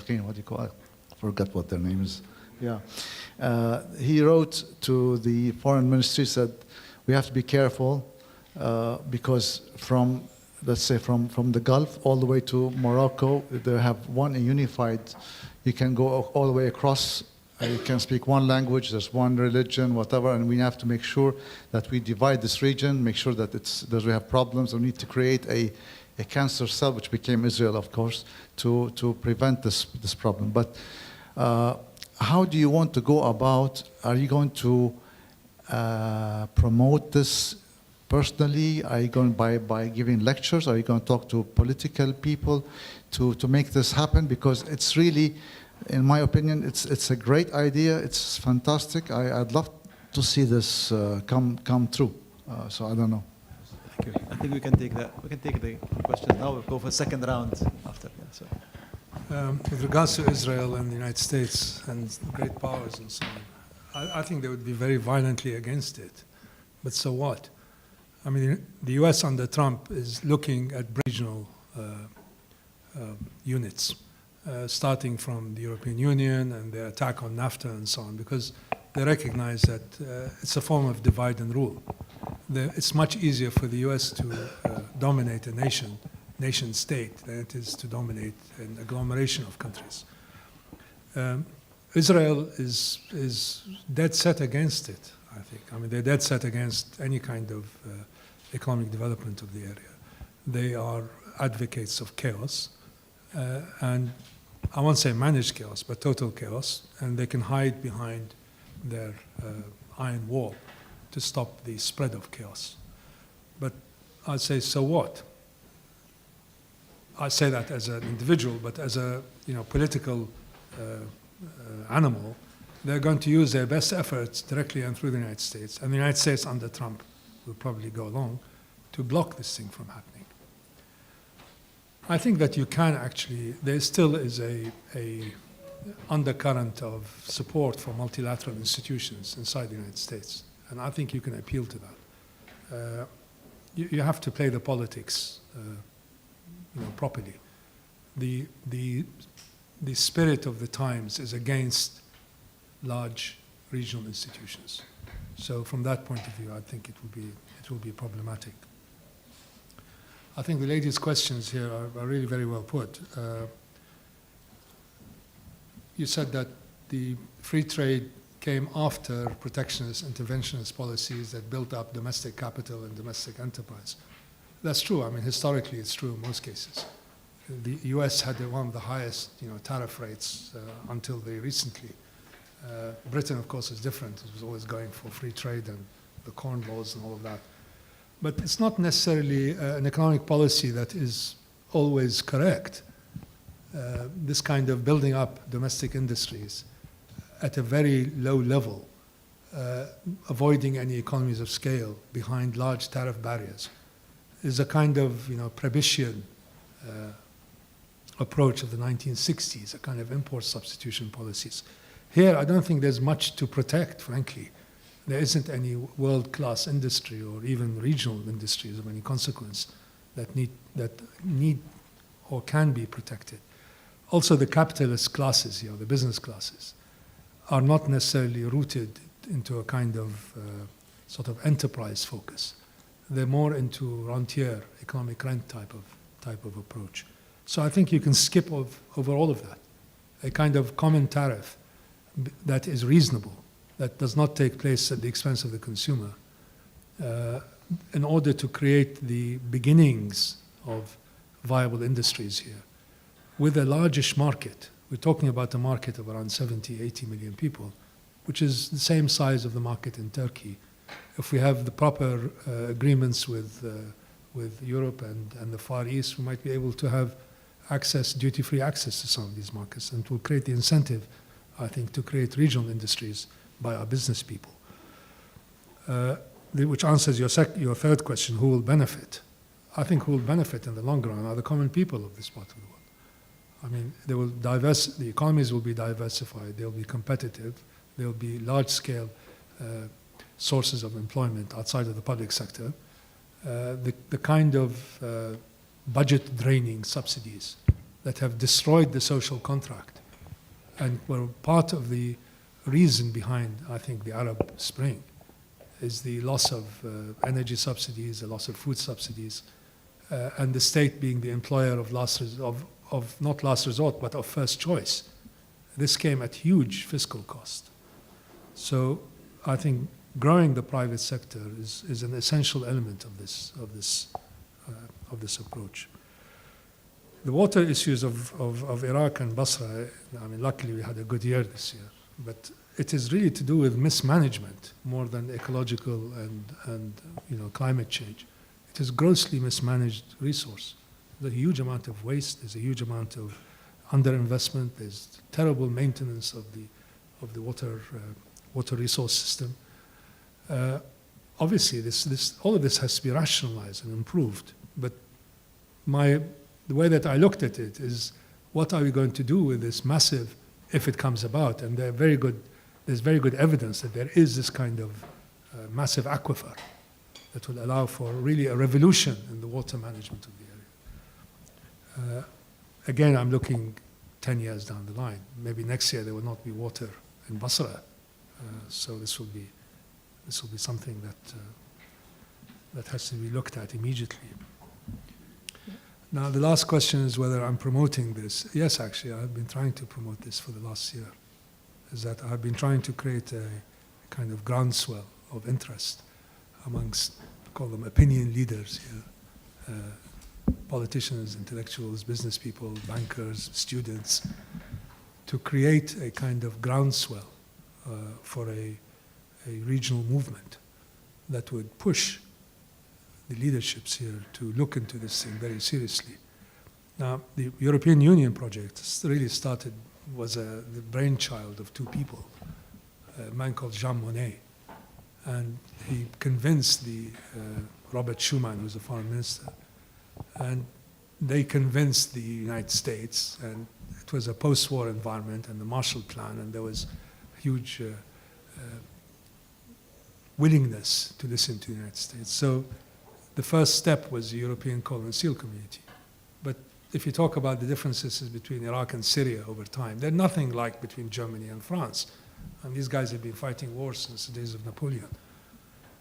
do you call it? I forgot what their name is. Yeah. He wrote to the foreign ministry, said, we have to be careful because let's say from the Gulf all the way to Morocco, they have one unified, you can go all the way across, you can speak one language, there's one religion, whatever, and we have to make sure that we divide this region, make sure that we have problems, we need to create a cancer cell, which became Israel, of course, to prevent this problem. But how do you want to go about, are you going to promote this personally? Are you going by giving lectures? Are you going to talk to political people to make this happen? Because it's really, in my opinion, it's a great idea. It's fantastic. I'd love to see this come true. So I don't know. Thank you. I think we can take the questions now. We'll go for a second round after. Yeah, so. With regards to Israel and the United States and great powers and so on, I think they would be very violently against it. But so what? I mean, the US under Trump is looking at regional units, starting from the European Union and their attack on NAFTA and so on, because they recognize that it's a form of divide and rule. It's much easier for the US to dominate a nation state than it is to dominate an agglomeration of countries. Israel is dead set against it, I think. I mean, they're dead set against any kind of economic development of the area. They are advocates of chaos, and I won't say managed chaos, but total chaos, and they can hide behind their iron wall to stop the spread of chaos. But I'd say, so what? I say that as an individual, but as a political animal, they're going to use their best efforts directly and through the United States. And the United States under Trump will probably go along to block this thing from happening. I think that you can actually, there still is a undercurrent of support for multilateral institutions inside the United States. And I think you can appeal to that. You have to play the politics properly. The spirit of the times is against large regional institutions. So from that point of view, I think it will be problematic. I think the lady's questions here are really very well put. You said that the free trade came after protectionist, interventionist policies that built up domestic capital and domestic enterprise. That's true. I mean, historically, it's true in most cases. The U.S. had one of the highest, tariff rates until very recently. Britain, of course, is different. It was always going for free trade and the Corn Laws and all of that. But it's not necessarily an economic policy that is always correct. This kind of building up domestic industries at a very low level, avoiding any economies of scale behind large tariff barriers, is a kind of prohibition approach of the 1960s, a kind of import substitution policies. Here, I don't think there's much to protect, frankly. There isn't any world-class industry or even regional industries of any consequence that need or can be protected. Also, the capitalist classes here, the business classes, are not necessarily rooted into a kind of sort of enterprise focus. They're more into rentier, economic rent type of approach. So I think you can skip over all of that. A kind of common tariff that is reasonable, that does not take place at the expense of the consumer, in order to create the beginnings of viable industries here. With a largish market, we're talking about a market of around 70, 80 million people, which is the same size of the market in Turkey. If we have the proper agreements with Europe and the Far East, we might be able to have duty-free access to some of these markets, and it will create the incentive, I think, to create regional industries by our business people. Which answers your third question, who will benefit? I think who will benefit in the long run are the common people of this part of the world. I mean, the economies will be diversified, they'll be competitive, there'll be large-scale sources of employment outside of the public sector. The kind of budget-draining subsidies that have destroyed the social contract and were part of the reason behind, I think, the Arab Spring is the loss of energy subsidies, the loss of food subsidies, and the state being the employer of not last resort, but of first choice. This came at huge fiscal cost. So I think growing the private sector is an essential element of this approach. The water issues of Iraq and Basra, I mean, luckily we had a good year this year, but it is really to do with mismanagement more than ecological and climate change. It is grossly mismanaged resource. There's a huge amount of waste. There's a huge amount of underinvestment. There's terrible maintenance of the water resource system. Obviously, all of this has to be rationalized and improved. But the way that I looked at it is, what are we going to do with this massive, if it comes about? And there's very good evidence that there is this kind of massive aquifer that will allow for really a revolution in the water management of the area. Again, I'm looking 10 years down the line. Maybe next year there will not be water in Basra. So this will be something that has to be looked at immediately. Now, the last question is whether I'm promoting this. Yes, actually, I've been trying to promote this for the last year. Is that I've been trying to create a kind of groundswell of interest amongst, call them opinion leaders here, politicians, intellectuals, business people, bankers, students, to create a kind of groundswell for a regional movement that would push the leaderships here to look into this thing very seriously. Now, the European Union project really was the brainchild of two people, a man called Jean Monnet, and he convinced Robert Schuman, who's the foreign minister, and they convinced the United States, and it was a post-war environment and the Marshall Plan, and there was huge willingness to listen to the United States. So the first step was the European Coal and Steel Community. But if you talk about the differences between Iraq and Syria over time, they're nothing like between Germany and France. And these guys have been fighting wars since the days of Napoleon.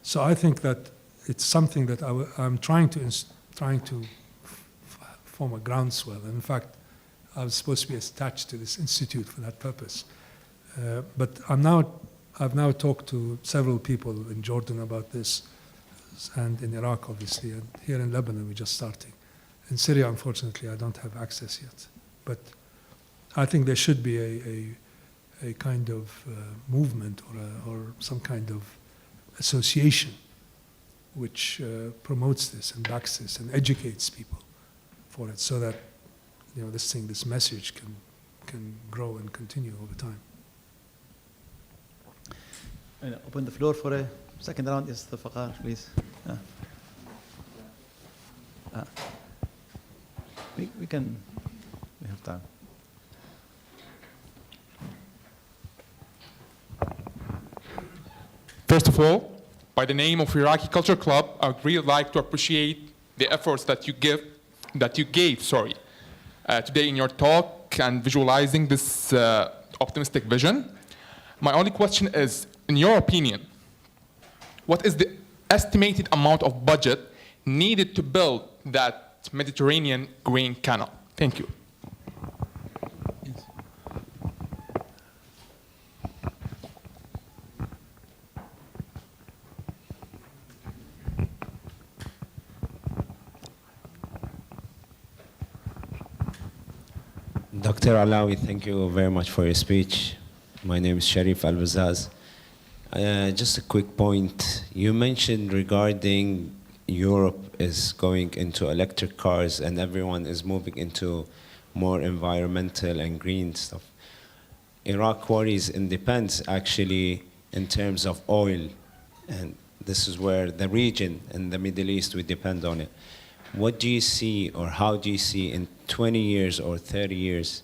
So I think that it's something that I'm trying to form a groundswell. And in fact, I was supposed to be attached to this institute for that purpose. But I've now talked to several people in Jordan about this, and in Iraq, obviously, and here in Lebanon, we're just starting. In Syria, unfortunately, I don't have access yet. But I think there should be a kind of movement or some kind of association which promotes this and backs this and educates people for it, so that this message can grow and continue over time. And open the floor for a second round. Yes, the Faqar, please. We have time. First of all, by the name of Iraqi Culture Club, I would really like to appreciate the efforts that you gave today in your talk and visualizing this optimistic vision. My only question is, in your opinion, what is the estimated amount of budget needed to build that Mediterranean grain canal? Thank you. Dr. Allawi, thank you very much for your speech. My name is Sharif Al-Bazaz. Just a quick point. You mentioned regarding Europe is going into electric cars and everyone is moving into more environmental and green stuff. Iraq worries independence actually in terms of oil, and this is where the region and the Middle East, we depend on it. What do you see, or how do you see in 20 years or 30 years,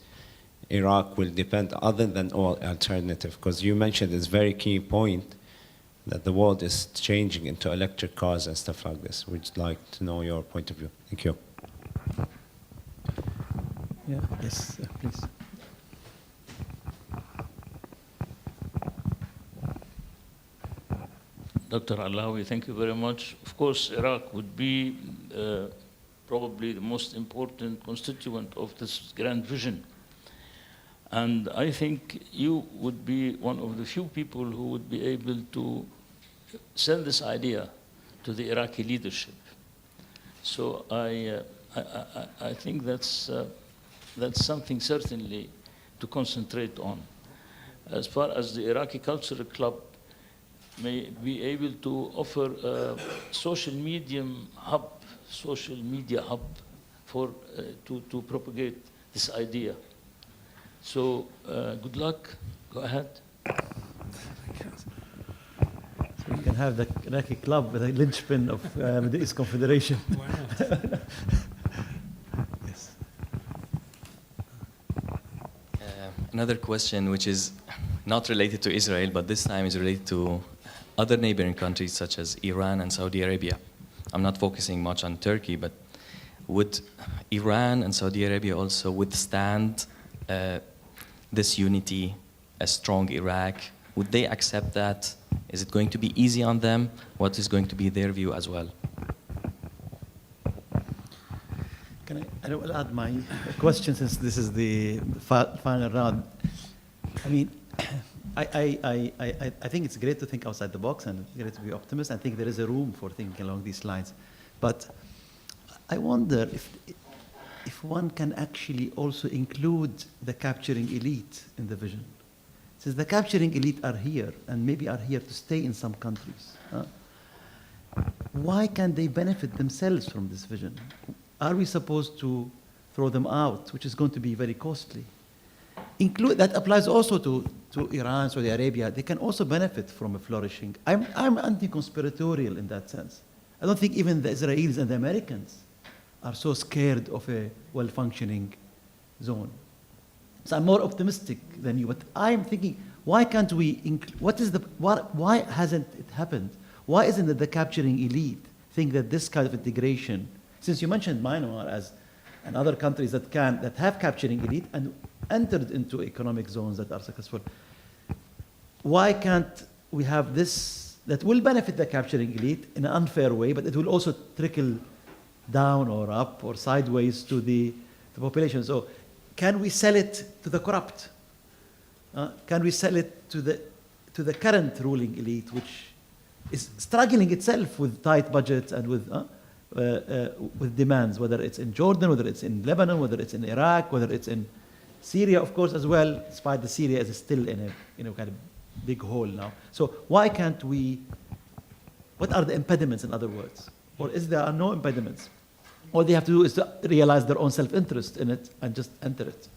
Iraq will depend other than oil alternative? Because you mentioned this very key point that the world is changing into electric cars and stuff like this. We'd like to know your point of view. Thank you. Yeah, yes, please. Dr. Allawi, thank you very much. Of course, Iraq would be probably the most important constituent of this grand vision. And I think you would be one of the few people who would be able to sell this idea to the Iraqi leadership. So I think that's something certainly to concentrate on. As far as the Iraqi Cultural Club may be able to offer a social media hub for to propagate this idea. So good luck. Go ahead. So you can have the Iraqi club with a linchpin of Middle East Confederation. Why not? Yes. Another question, which is not related to Israel, but this time is related to other neighboring countries such as Iran and Saudi Arabia. I'm not focusing much on Turkey, but would Iran and Saudi Arabia also withstand this unity, a strong Iraq? Would they accept that? Is it going to be easy on them? What is going to be their view as well? Can I will add my question, since this is the final round. I mean, I think it's great to think outside the box and great to be optimist. I think there is a room for thinking along these lines. But I wonder if one can actually also include the capturing elite in the vision. Since the capturing elite are here and maybe are here to stay in some countries, why can't they benefit themselves from this vision? Are we supposed to throw them out, which is going to be very costly? That applies also to Iran, Saudi Arabia. They can also benefit from a flourishing. I'm anti-conspiratorial in that sense. I don't think even the Israelis and the Americans are so scared of a well-functioning zone. So I'm more optimistic than you, but I'm thinking, why can't we, why hasn't it happened? Why isn't it the capturing elite think that this kind of integration, since you mentioned Myanmar as and other countries that have capturing elite and entered into economic zones that are successful, why can't we have this that will benefit the capturing elite in an unfair way, but it will also trickle down or up or sideways to the population? So can we sell it to the corrupt? Can we sell it to the current ruling elite, which is struggling itself with tight budgets and with demands, whether it's in Jordan, whether it's in Lebanon, whether it's in Iraq, whether it's in Syria, of course, as well, despite the Syria is still in a kind of big hole now. So why can't we, what are the impediments, in other words? Or is there are no impediments? All they have to do is to realize their own self-interest in it and just enter it.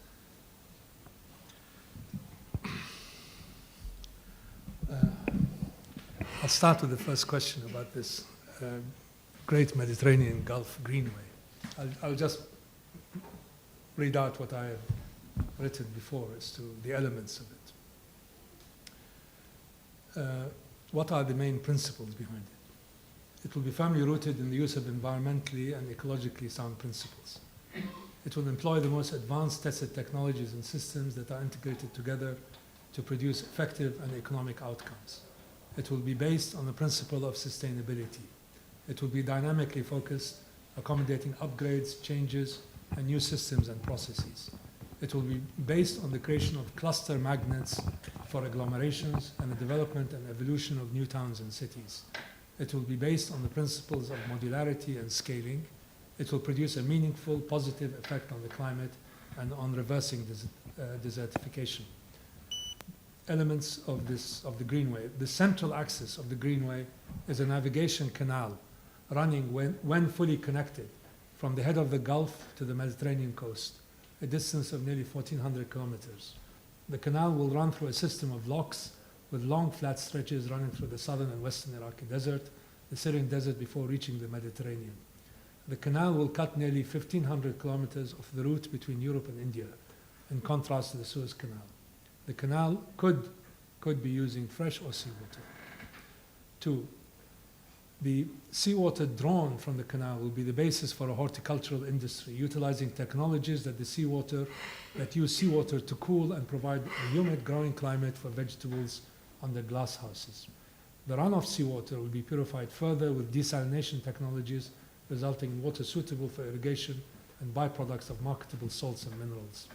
I'll start with the first question about this Great Mediterranean Gulf Greenway. I'll just read out what I have written before as to the elements of it. What are the main principles behind it? It will be firmly rooted in the use of environmentally and ecologically sound principles. It will employ the most advanced tested technologies and systems that are integrated together to produce effective and economic outcomes. It will be based on the principle of sustainability. It will be dynamically focused, accommodating upgrades, changes, and new systems and processes. It will be based on the creation of cluster magnets for agglomerations and the development and evolution of new towns and cities. It will be based on the principles of modularity and scaling. It will produce a meaningful, positive effect on the climate and on reversing desertification. Elements of the Greenway. The central axis of the Greenway is a navigation canal running when fully connected from the head of the Gulf to the Mediterranean coast. a distance of nearly 1,400 kilometers. The canal will run through a system of locks with long flat stretches running through the southern and western Iraqi desert, the Syrian desert before reaching the Mediterranean. The canal will cut nearly 1,500 kilometers of the route between Europe and India, in contrast to the Suez Canal. The canal could be using fresh or seawater. 2, the seawater drawn from the canal will be the basis for a horticultural industry, utilizing technologies that use seawater to cool and provide a humid growing climate for vegetables under glass houses. The runoff seawater will be purified further with desalination technologies, resulting in water suitable for irrigation and byproducts of marketable salts and minerals.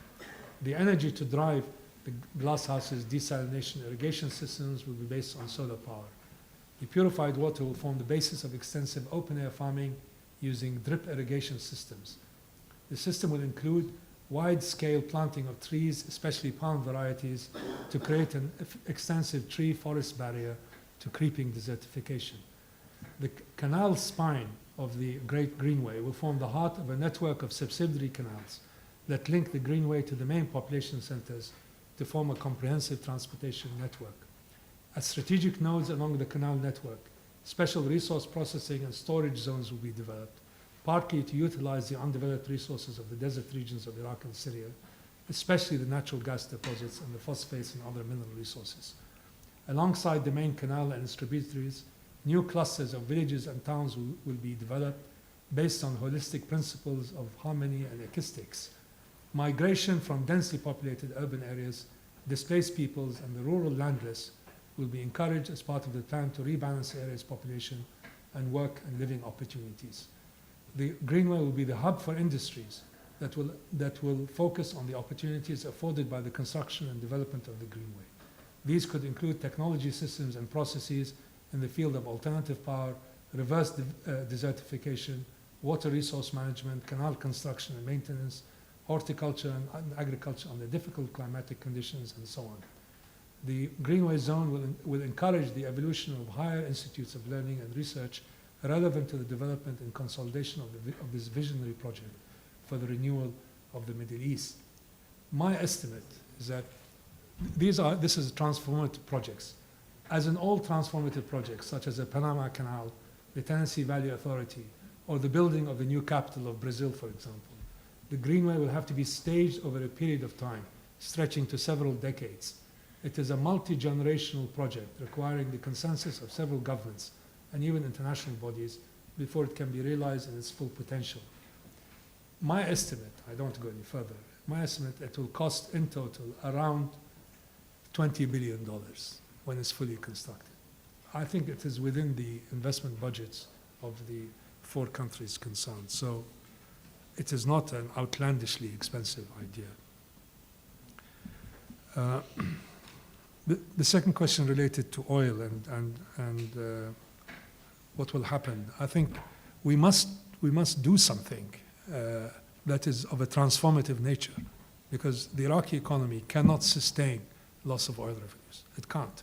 The energy to drive the glass houses' desalination irrigation systems will be based on solar power. The purified water will form the basis of extensive open-air farming using drip irrigation systems. The system will include wide-scale planting of trees, especially palm varieties, to create an extensive tree-forest barrier to creeping desertification. The canal spine of the Great Greenway will form the heart of a network of subsidiary canals that link the Greenway to the main population centers to form a comprehensive transportation network. At strategic nodes along the canal network, special resource processing and storage zones will be developed, partly to utilize the undeveloped resources of the desert regions of Iraq and Syria, especially the natural gas deposits and the phosphates and other mineral resources. Alongside the main canal and its tributaries, new clusters of villages and towns will be developed based on holistic principles of harmony and acoustics. Migration from densely populated urban areas, displaced peoples, and the rural landless will be encouraged as part of the plan to rebalance the area's population and work and living opportunities. The Greenway will be the hub for industries that will focus on the opportunities afforded by the construction and development of the Greenway. These could include technology systems and processes in the field of alternative power, reverse desertification, water resource management, canal construction and maintenance, horticulture and agriculture under difficult climatic conditions, and so on. The Greenway Zone will encourage the evolution of higher institutes of learning and research relevant to the development and consolidation of this visionary project for the renewal of the Middle East. My estimate is that this is transformative projects. As in all transformative projects, such as the Panama Canal, the Tennessee Valley Authority, or the building of the new capital of Brazil, for example, the Greenway will have to be staged over a period of time, stretching to several decades. It is a multi-generational project requiring the consensus of several governments and even international bodies before it can be realized in its full potential. My estimate, I don't want to go any further, my estimate, it will cost in total around $20 billion when it's fully constructed. I think it is within the investment budgets of the 4 countries concerned. So it is not an outlandishly expensive idea. The second question related to oil and what will happen. I think we must do something that is of a transformative nature, because the Iraqi economy cannot sustain loss of oil revenues. It can't.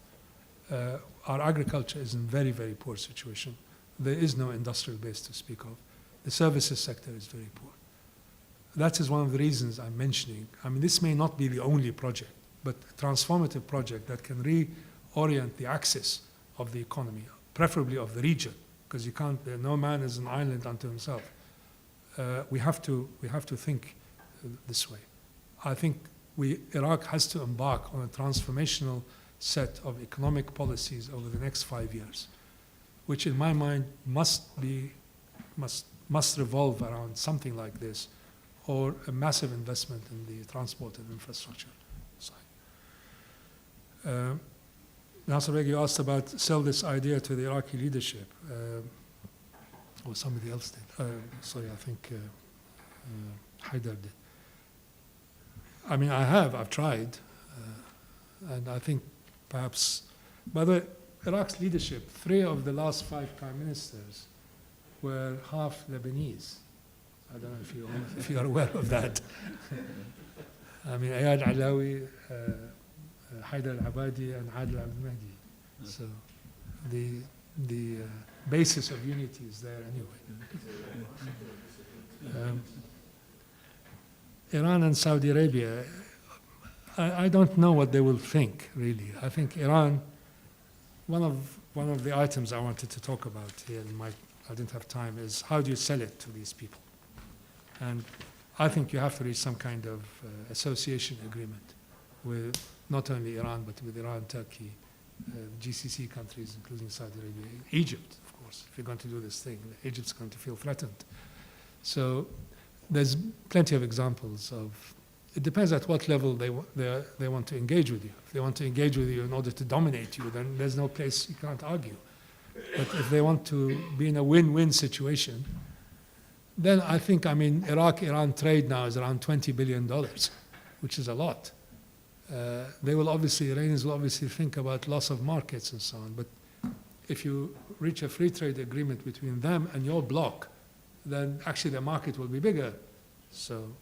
Our agriculture is in very, very poor situation. There is no industrial base to speak of. The services sector is very poor. That is one of the reasons I'm mentioning. I mean, this may not be the only project, but a transformative project that can reorient the axis of the economy, preferably of the region, because you can't, no man is an island unto himself. We have to think this way. I think Iraq has to embark on a transformational set of economic policies over the next 5 years, which in my mind must revolve around something like this, or a massive investment in the transport and infrastructure side. Nasser Beg, you asked about sell this idea to the Iraqi leadership, or somebody else did. Sorry, I think Haidar did. I mean, I've tried, and I think perhaps, by the way, Iraq's leadership, 3 of the last 5 prime ministers were half Lebanese. I don't know if you are aware of that. I mean, Ali Allawi, Haidar al-Abadi, and Adil al-Mahdi. So the basis of unity is there anyway. Iran and Saudi Arabia, I don't know what they will think, really. I think Iran, one of the items I wanted to talk about here, I didn't have time, is how do you sell it to these people? And I think you have to reach some kind of association agreement with not only Iran, but with Iran, Turkey, GCC countries, including Saudi Arabia, Egypt, of course. If you're going to do this thing, Egypt's going to feel threatened. So there's plenty of examples of, it depends at what level they want to engage with you. If they want to engage with you in order to dominate you, then there's no place you can't argue. But if they want to be in a win-win situation, then I think, Iraq-Iran trade now is around $20 billion, which is a lot. Iranians will obviously think about loss of markets and so on, but if you reach a free trade agreement between them and your bloc, then actually the market will be bigger. So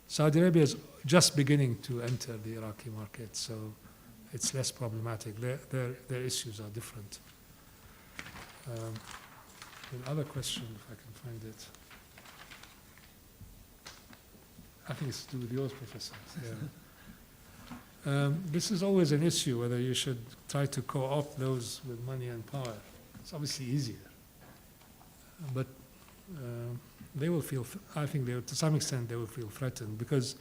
Saudi Arabia is just beginning to enter the Iraqi market, so it's less problematic. Their issues are different. Another question, if I can find it. I think it's to do with yours, Professor. Yeah. This is always an issue, whether you should try to co-opt those with money and power. It's obviously easier. But they will feel, I think to some extent they will feel threatened, because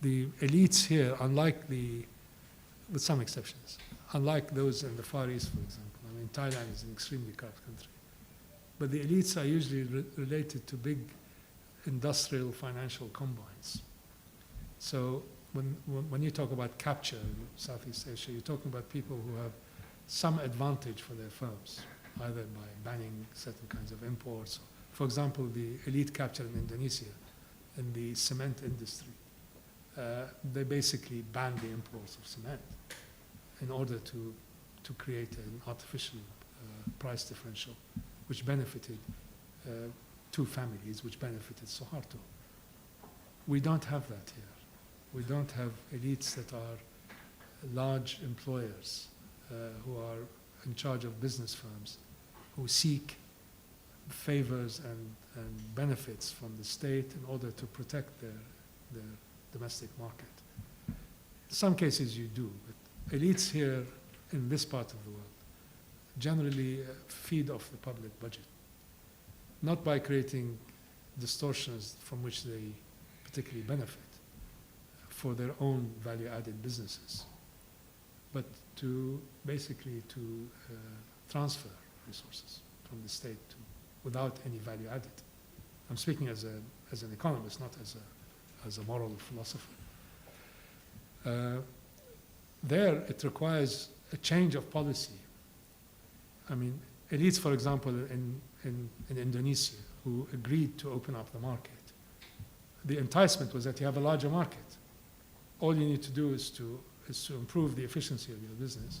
the elites here, with some exceptions, unlike those in the Far East, for example. Thailand is an extremely corrupt country. But the elites are usually related to big industrial financial combines. So when you talk about capture in Southeast Asia, you're talking about people who have some advantage for their firms, either by banning certain kinds of imports. For example, the elite capture in Indonesia, in the cement industry, they basically banned the imports of cement in order to create an artificial price differential, which benefited two families, which benefited Suharto. We don't have that here. We don't have elites that are large employers who are in charge of business firms, who seek favors and benefits from the state in order to protect their domestic market. In some cases you do, but elites here in this part of the world generally feed off the public budget, not by creating distortions from which they particularly benefit for their own value-added businesses, but to basically transfer resources from the state without any value added. I'm speaking as an economist, not as a moral philosopher. There, it requires a change of policy. Elites, for example, in Indonesia, who agreed to open up the market, the enticement was that you have a larger market. All you need to do is to improve the efficiency of your business.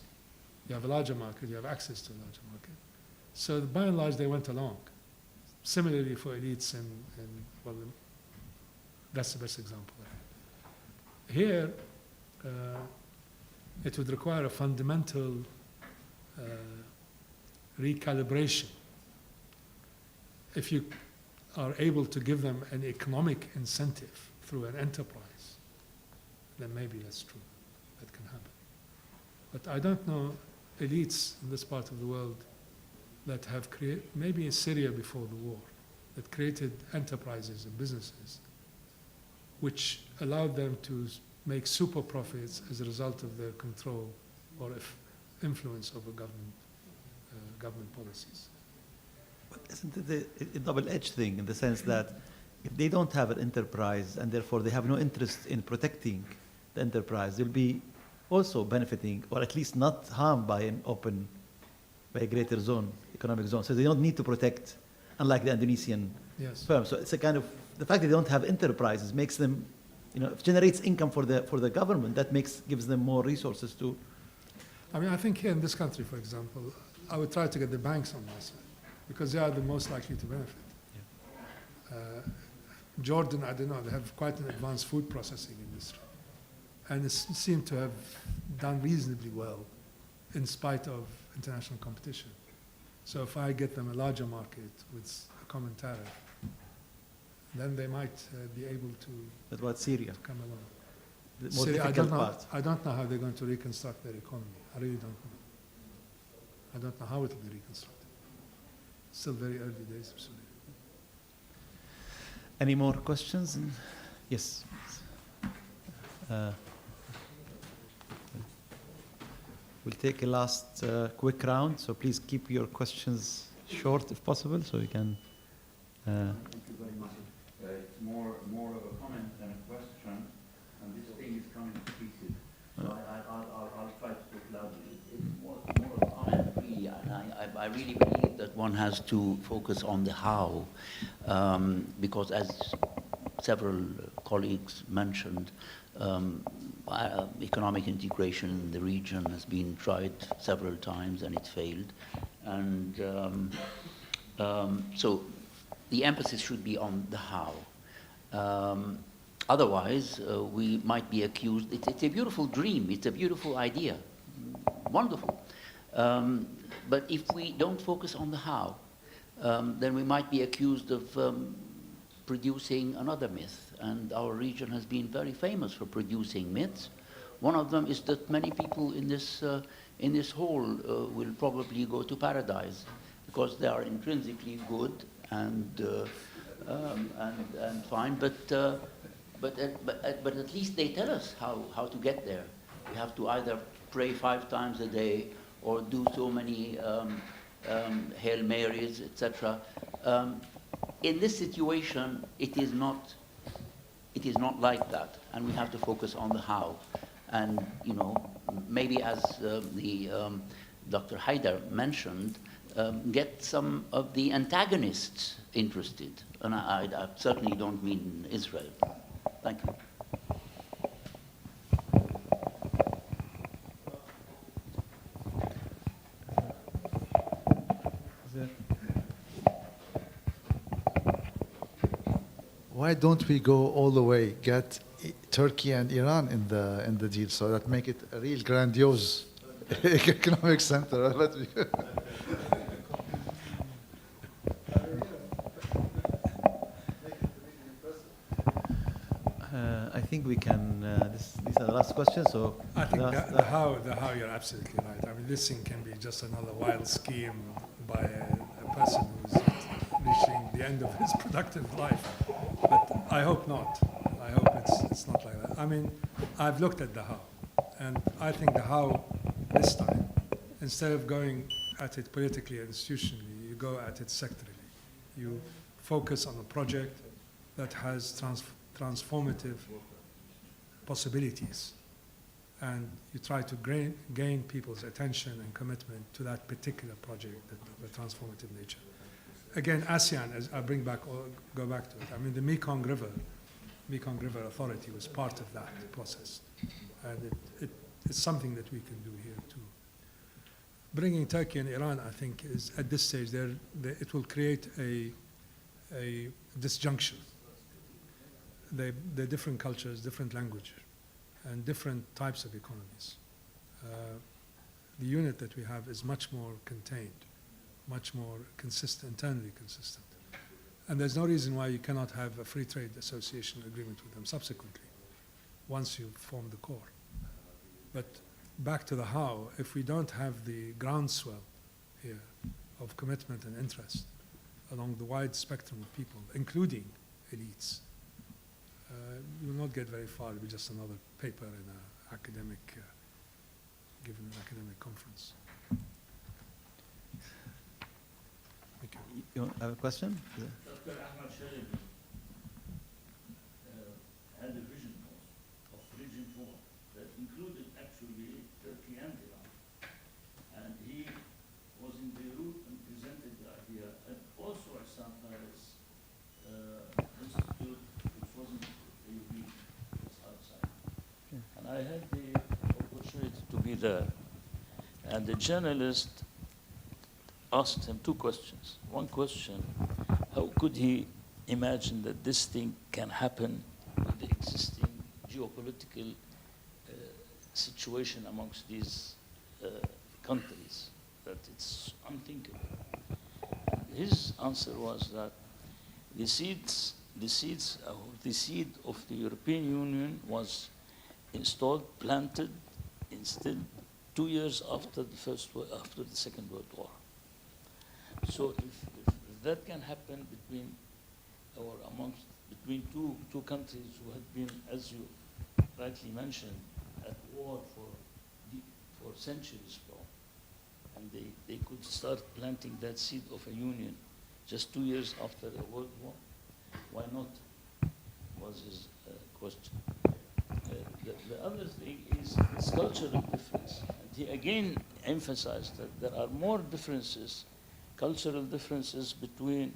You have a larger market, you have access to a larger market. So by and large, they went along. Similarly for elites that's the best example. Here, it would require a fundamental recalibration. If you are able to give them an economic incentive through an enterprise, then maybe that's true. That can happen. But I don't know elites in this part of the world that have created, maybe in Syria before the war, that created enterprises and businesses which allowed them to make super profits as a result of their control or influence over government policies. But isn't it a double-edged thing in the sense that if they don't have an enterprise and therefore they have no interest in protecting the enterprise, they'll be also benefiting or at least not harmed by by a greater zone, economic zone. So they don't need to protect, unlike the Indonesian firms. So it's a kind of, the fact that they don't have enterprises makes them, it generates income for the government. That gives them more resources to. I think here in this country, for example, I would try to get the banks on my side because they are the most likely to benefit. Yeah. Jordan, I don't know, they have quite an advanced food processing industry. And it seemed to have done reasonably well in spite of international competition. So if I get them a larger market with a common tariff, then they might be able to What about Syria? come along. The more Syria, difficult part. I don't know how they're going to reconstruct their economy. I really don't know. I don't know how it will be reconstructed. Still very early days of Syria. Any more questions? Yes. We'll take a last quick round, so please keep your questions short if possible, so we can. Thank you very much. It's more of a comment than a question, and this thing is coming to pieces. So I'll try to talk loudly. It's more of a comment, really, and I really believe that one has to focus on the how, because as several colleagues mentioned, economic integration in the region has been tried several times and it failed. And so the emphasis should be on the how. Otherwise, we might be accused, it's a beautiful dream, it's a beautiful idea, wonderful. But if we don't focus on the how, then we might be accused of producing another myth. And our region has been very famous for producing myths. One of them is that many people in this hall will probably go to paradise because they are intrinsically good and fine. But at least they tell us how to get there. We have to either pray 5 times a day or do so many Hail Marys, etc. In this situation, it is not like that, and we have to focus on the how. And maybe as Dr. Haider mentioned, get some of the antagonists interested, and I certainly don't mean Israel. Thank you. Why don't we go all the way, get Turkey and Iran in the deal, so that make it a real grandiose economic center? I think we can. These are the last questions. So I think the how you're absolutely right. I mean, this thing can be just another wild scheme by a person who's reaching the end of his productive life. But I hope not. I hope it's not like that. I mean, I've looked at the how, and I think the how this time, instead of going at it politically and institutionally, you go at it sectorally. You focus on a project that has transformative possibilities, and you try to gain people's attention and commitment to that particular project, the transformative nature. Again, ASEAN, as I go back to it. I mean, the Mekong River Authority was part of that process, and it's something that we can do here too. Bringing Turkey and Iran, I think, is at this stage it will create a disjunction. They're different cultures, different languages, and different types of economies. The unit that we have is much more contained, much more consistent, internally consistent. And there's no reason why you cannot have a free trade association agreement with them subsequently, once you form the core. But back to the how, if we don't have the groundswell here of commitment and interest along the wide spectrum of people, including elites, you will not get very far. It will be just another paper in an academic, given an academic conference. Thank you. You have a question? Yeah. Dr. Ahmad Sharif had a vision of Region 4 that included actually Turkey and Iran. And he was in Beirut and presented the idea, and also at St. Paris Institute, which wasn't AUB, it was outside. Okay. And I had the opportunity to be there. And the journalist asked him 2 questions. One question, how could he imagine that this thing can happen with the existing geopolitical situation amongst these countries, that it's unthinkable. His answer was that the seeds the seed of the European Union was installed, planted, instilled 2 years after after the Second World War. So if that can happen between two countries who had been, as you rightly mentioned, at war for centuries now, and they could start planting that seed of a union just 2 years after the World War, why not? Was his question. The other thing is this cultural difference. And he again emphasized that there are more differences, cultural differences between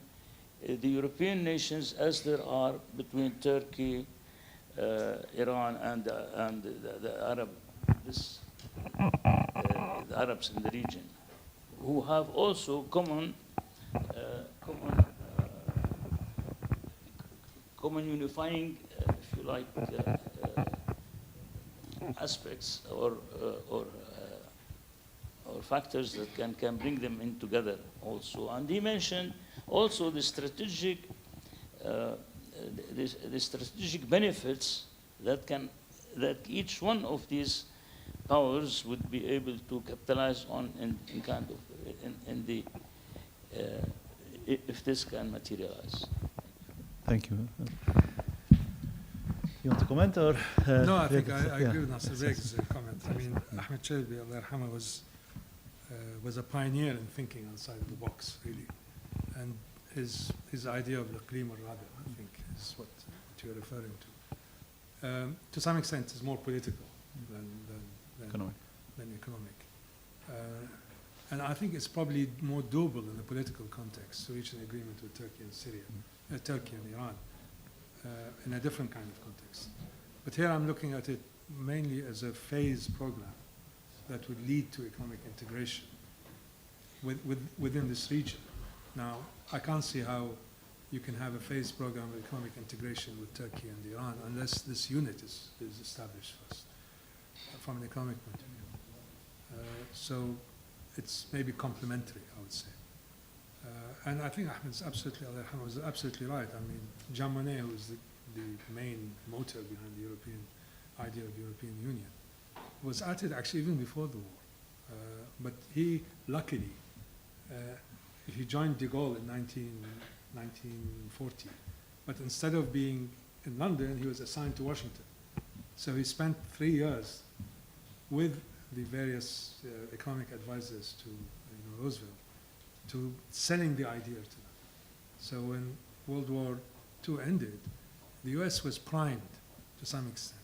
the European nations as there are between Turkey, Iran, and the Arabs in the region, who have also common unifying, if you like, aspects or factors that can bring them in together also. And he mentioned also the strategic benefits that each one of these powers would be able to capitalize on if this can materialize. Thank you. You want to comment or? No, I think I agree with Nasser Beg's comment. I mean, Ahmed Shelby, Allah yarhamah, was a pioneer in thinking outside of the box, really. And his idea of the Iqlim al-Rabi', I think, is what you're referring to. To some extent, it's more political than economic. And I think it's probably more doable in the political context to reach an agreement with Turkey and Syria, Turkey and Iran, in a different kind of context. But here I'm looking at it mainly as a phased program that would lead to economic integration within this region. Now, I can't see how you can have a phased program of economic integration with Turkey and Iran unless this unit is established first, from an economic point of view. So it's maybe complementary, I would say. And I think Ahmed was absolutely right. I mean, Jean Monnet, who is the main motor behind the European idea of the European Union, was at it actually even before the war. But he, luckily, he joined de Gaulle in 1940. But instead of being in London, he was assigned to Washington. So he spent 3 years with the various economic advisors to Roosevelt, to selling the idea to them. So when World War II ended, the US was primed to some extent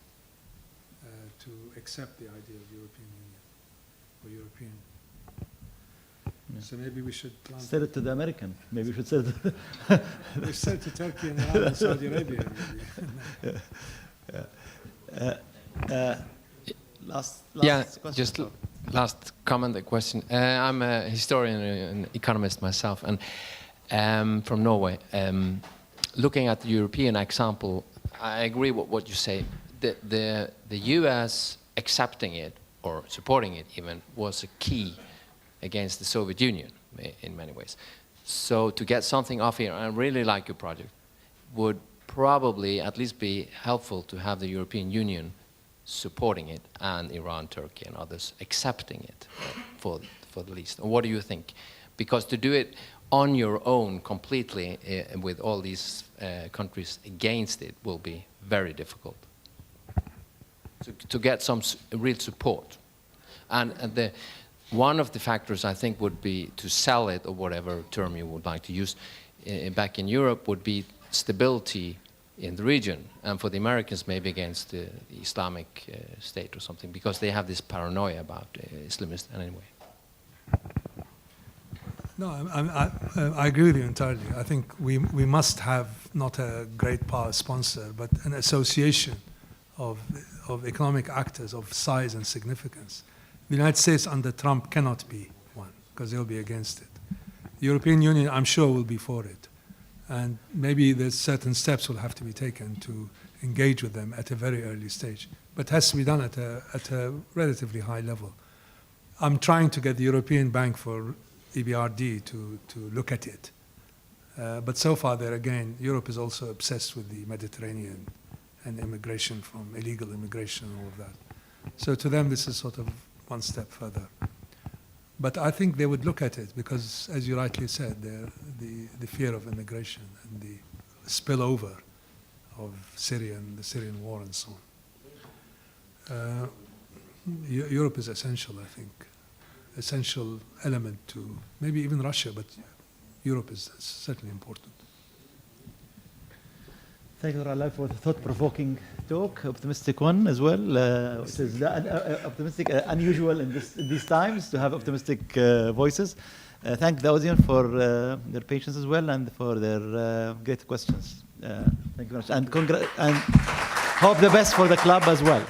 to accept the idea of European Union or European. Yeah. So maybe we should sell it to the American. Maybe we should sell it. We sell to Turkey and Iran and Saudi Arabia. Last question. Just last comment, a question. I'm a historian and economist myself, and from Norway. Looking at the European example, I agree with what you say. The US accepting it, or supporting it even, was a key against the Soviet Union in many ways. So to get something off here, I really like your project, would probably at least be helpful to have the European Union supporting it, and Iran, Turkey, and others accepting it for the least. And what do you think? Because to do it on your own completely with all these countries against it will be very difficult. To get some real support. And one of the factors I think would be to sell it, or whatever term you would like to use, back in Europe would be stability in the region, and for the Americans maybe against the Islamic State or something, because they have this paranoia about Islamists anyway. No, I agree with you entirely. I think we must have not a great power sponsor, but an association of economic actors of size and significance. The United States under Trump cannot be one, because they'll be against it. The European Union, I'm sure, will be for it. And maybe there's certain steps will have to be taken to engage with them at a very early stage. But it has to be done at a relatively high level. I'm trying to get the European Bank for EBRD to look at it But so far, there again, Europe is also obsessed with the Mediterranean and immigration from illegal immigration and all of that. So to them, this is sort of one step further. But I think they would look at it because, as you rightly said, the fear of immigration and the spillover of the Syrian war and so on. Europe is essential, I think, essential element to maybe even Russia, but Europe is certainly important. Thank you, Dr. Allawi, for the thought-provoking talk, optimistic one as well. It is optimistic, unusual in these times to have optimistic voices. Thank the audience for their patience as well and for their great questions. Thank you very much, and hope the best for the club as well.